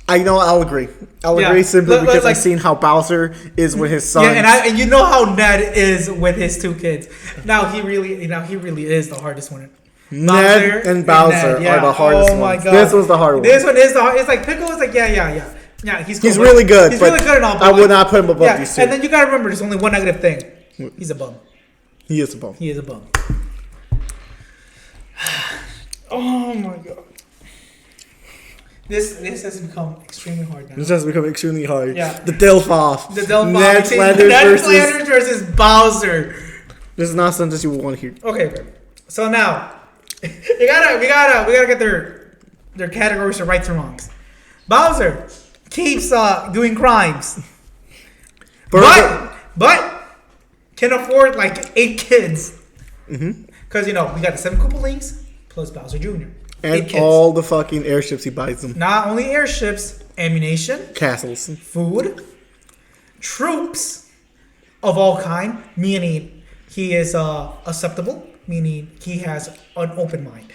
Speaker 2: I'll agree. I'll agree simply because I've seen how Bowser is with his son.
Speaker 1: Yeah, and you know how Ned is with his 2 kids. Now he really is the hardest one.
Speaker 2: Ned and Bowser are the hardest ones. Oh my god, this was the hard one.
Speaker 1: This one is the hard. It's like Piccolo is like yeah. He's cool,
Speaker 2: really good.
Speaker 1: He's really good and all.
Speaker 2: I would not put him above these 2.
Speaker 1: And then you gotta remember, there's only one negative thing. He's a bum.
Speaker 2: He is a bum. Oh my god.
Speaker 1: This has become extremely hard now.
Speaker 2: This has become extremely hard.
Speaker 1: Yeah.
Speaker 2: The Dilfs.
Speaker 1: Ned Flanders versus Bowser.
Speaker 2: This is not something you would want to hear.
Speaker 1: Okay. So now, we gotta get their categories of rights and wrongs. Bowser keeps doing crimes, but can afford like 8 kids. Because we got the 7 Koopalings plus Bowser Jr.
Speaker 2: And all the fucking airships he buys them.
Speaker 1: Not only airships, ammunition,
Speaker 2: castles,
Speaker 1: food, troops of all kind, meaning He is acceptable, meaning he has an open mind.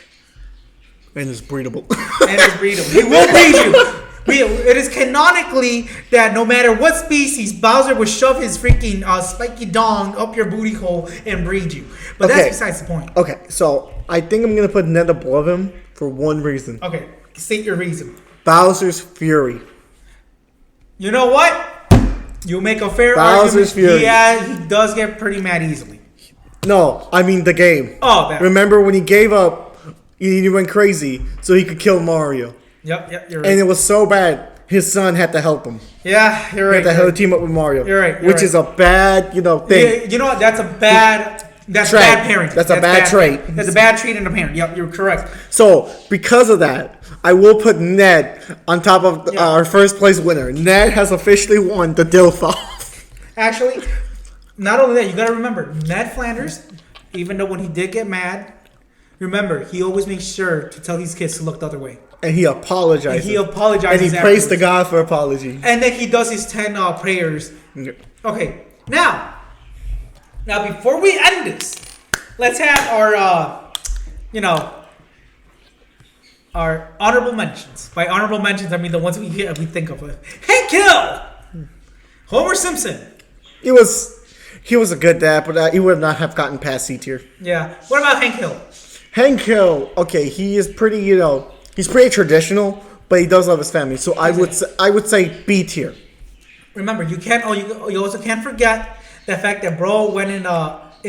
Speaker 2: And is breedable.
Speaker 1: And is breedable. He will breed you. It is canonically that no matter what species, Bowser will shove his freaking spiky dong up your booty hole and breed you. But that's besides the point.
Speaker 2: Okay, so I think I'm going to put Ned above him for one reason.
Speaker 1: Okay, state your reason.
Speaker 2: Bowser's Fury.
Speaker 1: You know what? You make a fair
Speaker 2: Bowser's
Speaker 1: argument.
Speaker 2: Fury.
Speaker 1: Yeah, he does get pretty mad easily.
Speaker 2: No, I mean the game.
Speaker 1: Oh, that.
Speaker 2: Remember when he gave up, he went crazy so he could kill Mario.
Speaker 1: Yep, you're right.
Speaker 2: And it was so bad, his son had to help him.
Speaker 1: Yeah, you're right.
Speaker 2: He had to team up with Mario.
Speaker 1: You're right.
Speaker 2: Which is a bad, thing.
Speaker 1: Yeah, you know what? That's a bad... That's
Speaker 2: trait.
Speaker 1: bad parenting.
Speaker 2: That's a bad trait.
Speaker 1: That's a bad trait in a parent. Yep, you're correct.
Speaker 2: So, because of that, I will put Ned on top of our first place winner. Ned has officially won the Dilfs.
Speaker 1: Actually, not only that, you got to remember, Ned Flanders, even though when he did get mad, remember, he always makes sure to tell these kids to look the other way.
Speaker 2: And he apologizes.
Speaker 1: And he apologizes.
Speaker 2: And he prays to God for apology.
Speaker 1: And then he does his 10 prayers. Okay, now before we end this, let's have our, our honorable mentions. By honorable mentions, I mean the ones we think of. Hank Hill! Homer Simpson.
Speaker 2: He was a good dad, but he would not have gotten past C tier.
Speaker 1: Yeah. What about Hank Hill?
Speaker 2: Hank Hill, okay, he is pretty, he's pretty traditional, but he does love his family. So I would say B tier.
Speaker 1: Remember, you also can't forget the fact that bro went in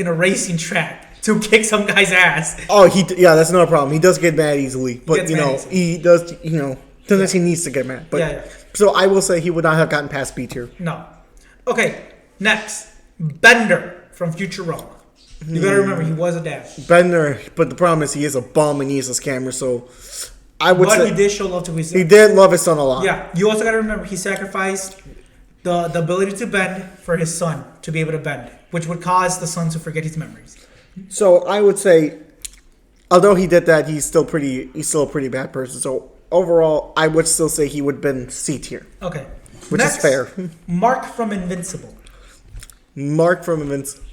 Speaker 1: a racing track to kick some guy's ass.
Speaker 2: Oh, that's not a problem. He does get mad easily, but
Speaker 1: he
Speaker 2: does, sometimes he needs to get mad. But so I will say he would not have gotten past B tier.
Speaker 1: No. Okay, next, Bender from Futurama. You gotta remember, he was a dad.
Speaker 2: Bender, but the problem is he is a bum and he is a scammer. So I would say
Speaker 1: he did show love to his son.
Speaker 2: He did love his son a lot.
Speaker 1: Yeah, you also gotta remember he sacrificed the ability to bend for his son to be able to bend, which would cause the son to forget his memories.
Speaker 2: So I would say, although he did that, he's still a pretty bad person. So overall, I would still say he would have been C tier.
Speaker 1: Okay.
Speaker 2: Which is fair.
Speaker 1: Mark from Invincible.
Speaker 2: Mark from Invincible.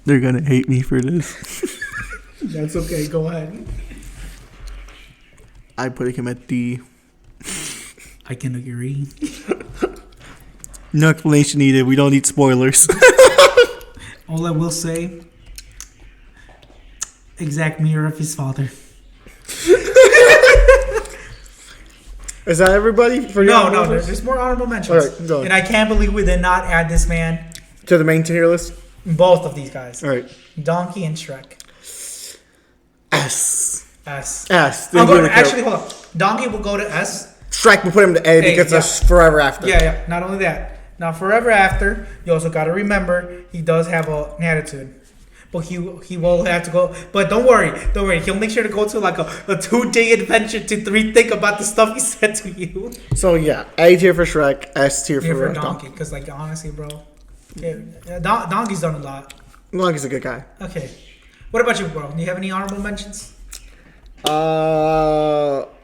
Speaker 2: They're gonna hate me for this.
Speaker 1: That's okay. Go ahead.
Speaker 2: I put him at D.
Speaker 1: I can agree.
Speaker 2: No explanation needed. We don't need spoilers.
Speaker 1: All I will say, exact mirror of his father.
Speaker 2: Is that everybody?
Speaker 1: No. There's more honorable mentions.
Speaker 2: All right, go on.
Speaker 1: And I can't believe we did not add this man
Speaker 2: to the main tier list.
Speaker 1: Both of these guys.
Speaker 2: All right.
Speaker 1: Donkey and Shrek.
Speaker 2: S.
Speaker 1: Actually, hold on. Donkey will go to S.
Speaker 2: Shrek will put him to A because that's Forever After.
Speaker 1: Yeah. Not only that. Now, Forever After, you also got to remember he does have an attitude. But he will have to go. But don't worry. He'll make sure to go to like a 2-day adventure to rethink about the stuff he said to you.
Speaker 2: So yeah, A tier for Shrek, S tier for
Speaker 1: Donkey. Because like honestly, bro, Donkey's done a lot.
Speaker 2: Donkey's a good guy.
Speaker 1: Okay. What about you, bro? Do you have any honorable mentions?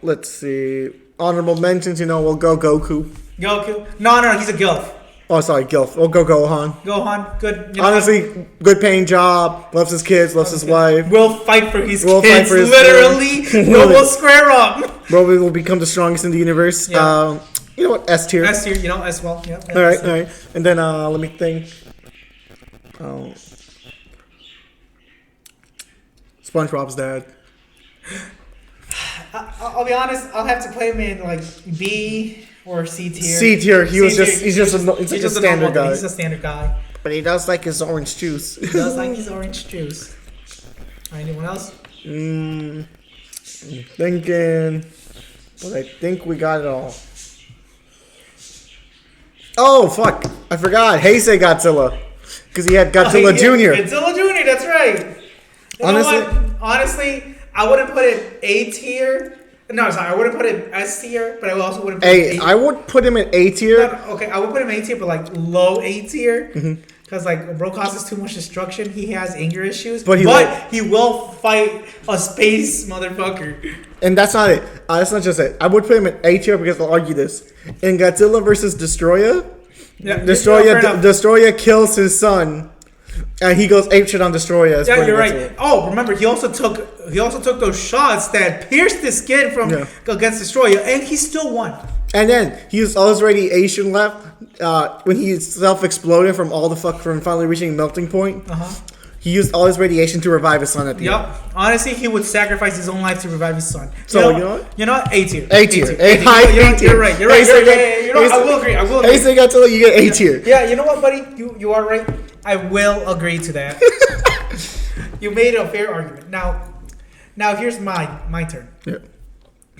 Speaker 2: Let's see. Honorable mentions. We'll go Goku.
Speaker 1: Goku? No, he's a Gilf.
Speaker 2: Oh, sorry, Gilf. We'll go Gohan.
Speaker 1: Gohan, good.
Speaker 2: Honestly, good paying job. Loves his kids. Loves his wife.
Speaker 1: Will fight for his kids. Literally, no, we'll square up.
Speaker 2: Bro, we will become the strongest in the universe.
Speaker 1: Yeah.
Speaker 2: You know what? S tier.
Speaker 1: S tier. S well. Yeah.
Speaker 2: All right. And then let me think. SpongeBob's dad.
Speaker 1: I'll be honest. I'll have to play him in like B or C tier.
Speaker 2: C tier. He's just a standard guy.
Speaker 1: He's a standard guy.
Speaker 2: But he does like his orange juice.
Speaker 1: He does like his orange juice. Anyone else?
Speaker 2: I'm thinking, but I think we got it all. Oh fuck! I forgot. Heisei Godzilla, because he had Godzilla Jr.
Speaker 1: Godzilla Jr. That's right. Honestly, I wouldn't put it A tier. No, sorry, I wouldn't put it S tier, but I also wouldn't put it
Speaker 2: I would put him in A tier.
Speaker 1: Okay, I would put him A tier, but like low A tier. Because like bro causes too much destruction. He has anger issues. But he will fight a space motherfucker.
Speaker 2: And that's not it. That's not just it. I would put him in A tier because I'll argue this. In Godzilla vs. Destroyer,
Speaker 1: Yeah,
Speaker 2: Destroyer kills his son, and he goes apeshit on Destroyer.
Speaker 1: Yeah, you're right. Oh, remember he also took those shots that pierced his skin from against Destroyer, and he still won.
Speaker 2: And then he used all his radiation left when he self-exploded from from finally reaching melting point. He used all his radiation to revive his son at the end.
Speaker 1: Honestly, he would sacrifice his own life to revive his son.
Speaker 2: So, you know what?
Speaker 1: You know what? A tier.
Speaker 2: A tier.
Speaker 1: You're right. You know what? I will agree.
Speaker 2: Anything got to let you get A tier.
Speaker 1: Yeah, you know what, buddy? You are right. I will agree to that. You made a fair argument. Now here's my turn.
Speaker 2: Yeah.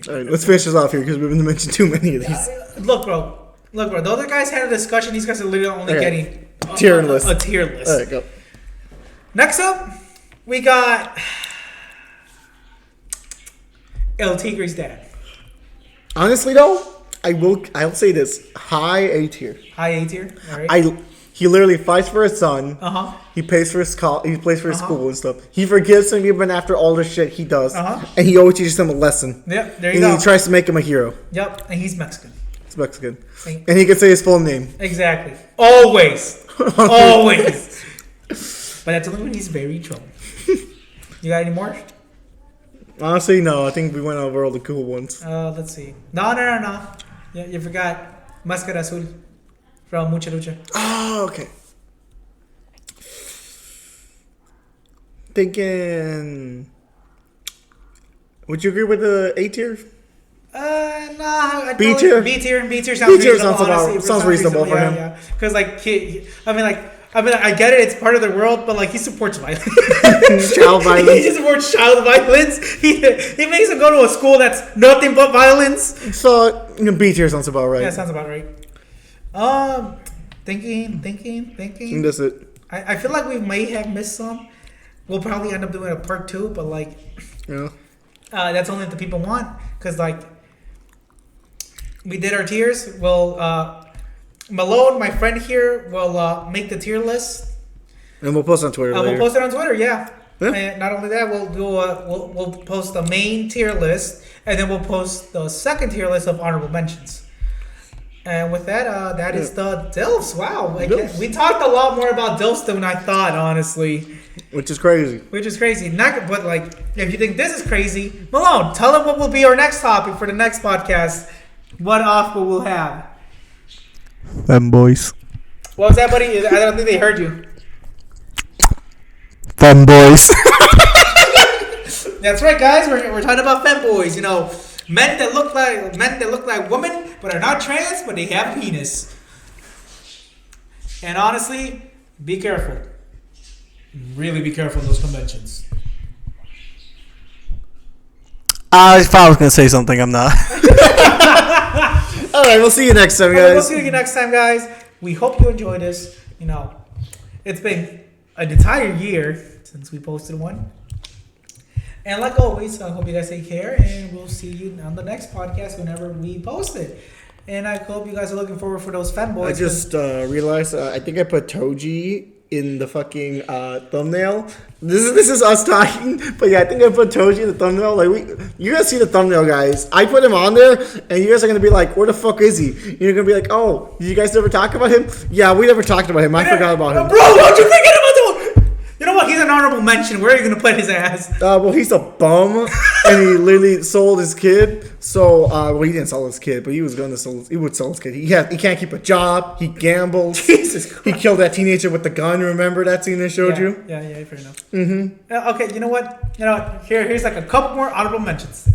Speaker 2: All right, let's finish this off here because we've been mentioning too many of these.
Speaker 1: Look, bro. The other guys had a discussion. These guys are literally only getting
Speaker 2: a tier list.
Speaker 1: A tier list.
Speaker 2: All right, go.
Speaker 1: Next up, we got El Tigre's dad.
Speaker 2: Honestly, though, I'll say this: high A tier.
Speaker 1: High A tier. All right.
Speaker 2: He literally fights for his son. He pays for his he pays for his school and stuff. He forgives him even after all the shit he does. And he always teaches him a lesson.
Speaker 1: Yep, there you go.
Speaker 2: And he tries to make him a hero.
Speaker 1: Yep, and he's Mexican.
Speaker 2: He's Mexican. And he can say his full name.
Speaker 1: Exactly. Always. Always. But that's only when he's very in trouble. You got any more?
Speaker 2: Honestly, no. I think we went over all the cool ones.
Speaker 1: Let's see. No. Yeah, you forgot Máscara Azul from Mucha Lucha.
Speaker 2: Oh, okay. Thinking... Would you agree with the A tier?
Speaker 1: Nah.
Speaker 2: B tier?
Speaker 1: B tier sounds reasonable.
Speaker 2: Sounds reasonable for him.
Speaker 1: Yeah. Because, I get it. It's part of the world, but he supports violence.
Speaker 2: Child violence.
Speaker 1: He supports child violence. He makes him go to a school that's nothing but violence.
Speaker 2: So B tier sounds about right.
Speaker 1: Yeah, sounds about right. Thinking.
Speaker 2: That's it.
Speaker 1: I feel like we may have missed some. We'll probably end up doing a part 2, but that's only if the people want. Because we did our tiers. Well, Malone, my friend here, will make the tier list,
Speaker 2: and we'll post it on Twitter.
Speaker 1: We'll post it on Twitter. Yeah. And not only that, we'll do we'll post the main tier list, and then we'll post the second tier list of honorable mentions. And with that, that is the Dilfs. Wow, we talked a lot more about Dilfs than I thought, honestly.
Speaker 2: Which is crazy. But
Speaker 1: if you think this is crazy, Malone, tell them what will be our next topic for the next podcast. What offer we'll have.
Speaker 2: Femboys.
Speaker 1: What was that, buddy? I don't think they heard you.
Speaker 2: Femboys.
Speaker 1: That's right, guys. We're talking about femboys. You know, men that look like women but are not trans, but they have a penis. And honestly, be careful. Really be careful in those conventions.
Speaker 2: If I was gonna say something, I'm not. All right, we'll see you next time, guys.
Speaker 1: We'll see you next time, guys. We hope you enjoyed this. You know, it's been an entire year since we posted one. And like always, I hope you guys take care, and we'll see you on the next podcast whenever we post it. And I hope you guys are looking forward for those fanboys.
Speaker 2: I just realized I think I put Toji in the fucking thumbnail. This is us talking, but yeah, I think I put Toji in the thumbnail. You guys see the thumbnail, guys. I put him on there, and you guys are gonna be like, "Where the fuck is he?" And you're gonna be like, "Oh, did you guys never talk about him?" Yeah, we never talked about him. I forgot about him.
Speaker 1: Bro, what you thinking about doing? You know what? He's an honorable mention. Where are you gonna put his ass?
Speaker 2: Well, he's a bum, and he literally sold his kid. So, he didn't sell his kid, but he was going to sell. He would sell his kid. He can't keep a job. He gambles.
Speaker 1: Jesus Christ.
Speaker 2: He killed that teenager with the gun. Remember that scene I showed you?
Speaker 1: Yeah, fair enough. Okay, you know what? Here's a couple more honorable mentions.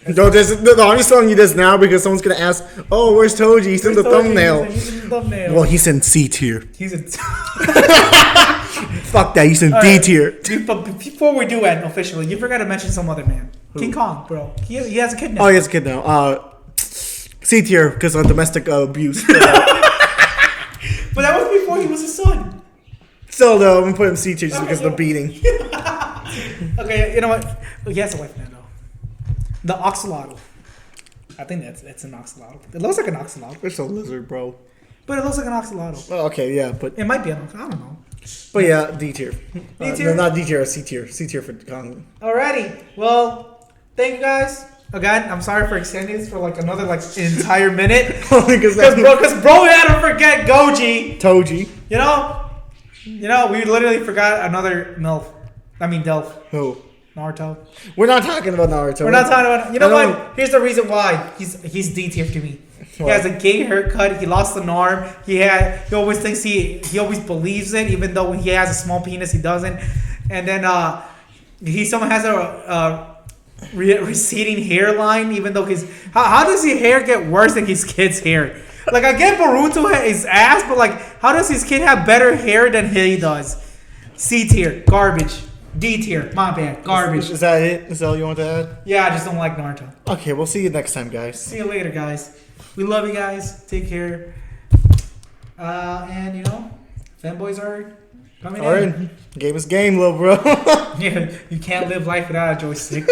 Speaker 2: No, I'm just telling you this now because someone's gonna ask, "Oh, where's Toji? He's in the thumbnail."
Speaker 1: He's in the thumbnail.
Speaker 2: Well, he's in C tier.
Speaker 1: He's in.
Speaker 2: Fuck that. He's in D tier.
Speaker 1: But before we do end officially, you forgot to mention some other man. Who? King Kong, bro. He has a kid now.
Speaker 2: Oh, he has a kid now. C tier because of domestic abuse.
Speaker 1: But that was before he was a son.
Speaker 2: So though, I'm gonna put him C tier just because of the beating.
Speaker 1: Okay, you know what? He has a wife now though. The oxalotl. I think that's an oxalotl. It looks like an oxalotl.
Speaker 2: It's a lizard, bro.
Speaker 1: But it looks like an oxalotl.
Speaker 2: Oh, okay, yeah, but
Speaker 1: it might be an oxalotl. I don't know.
Speaker 2: But yeah, D tier.
Speaker 1: D tier?
Speaker 2: No, not D tier. C tier. C tier for Kong.
Speaker 1: Alrighty. Well, thank you guys. again, I'm sorry for extending this for like another like entire minute.
Speaker 2: Because
Speaker 1: bro had to forget Goji.
Speaker 2: Toji.
Speaker 1: You know, we literally forgot another MILF. I mean, Dilf.
Speaker 2: Who?
Speaker 1: Naruto.
Speaker 2: We're not talking about Naruto.
Speaker 1: We're not talking about. You know what? Here's the reason why he's D tier to me. He has a gay haircut. He lost an arm. He always thinks he always believes it, even though when he has a small penis, he doesn't. And then he somehow has a receding hairline, even though his how does his hair get worse than his kid's hair? Like, I get Boruto his ass, but like, how does his kid have better hair than he does? C tier, garbage. D tier, my bad, garbage.
Speaker 2: Is that it? Is that all you want to add?
Speaker 1: Yeah, I just don't like Naruto.
Speaker 2: Okay, we'll see you next time, guys.
Speaker 1: See you later, guys. We love you guys. Take care. And you know, fanboys are coming in.
Speaker 2: Game is game, little bro.
Speaker 1: Yeah, you can't live life without a joystick.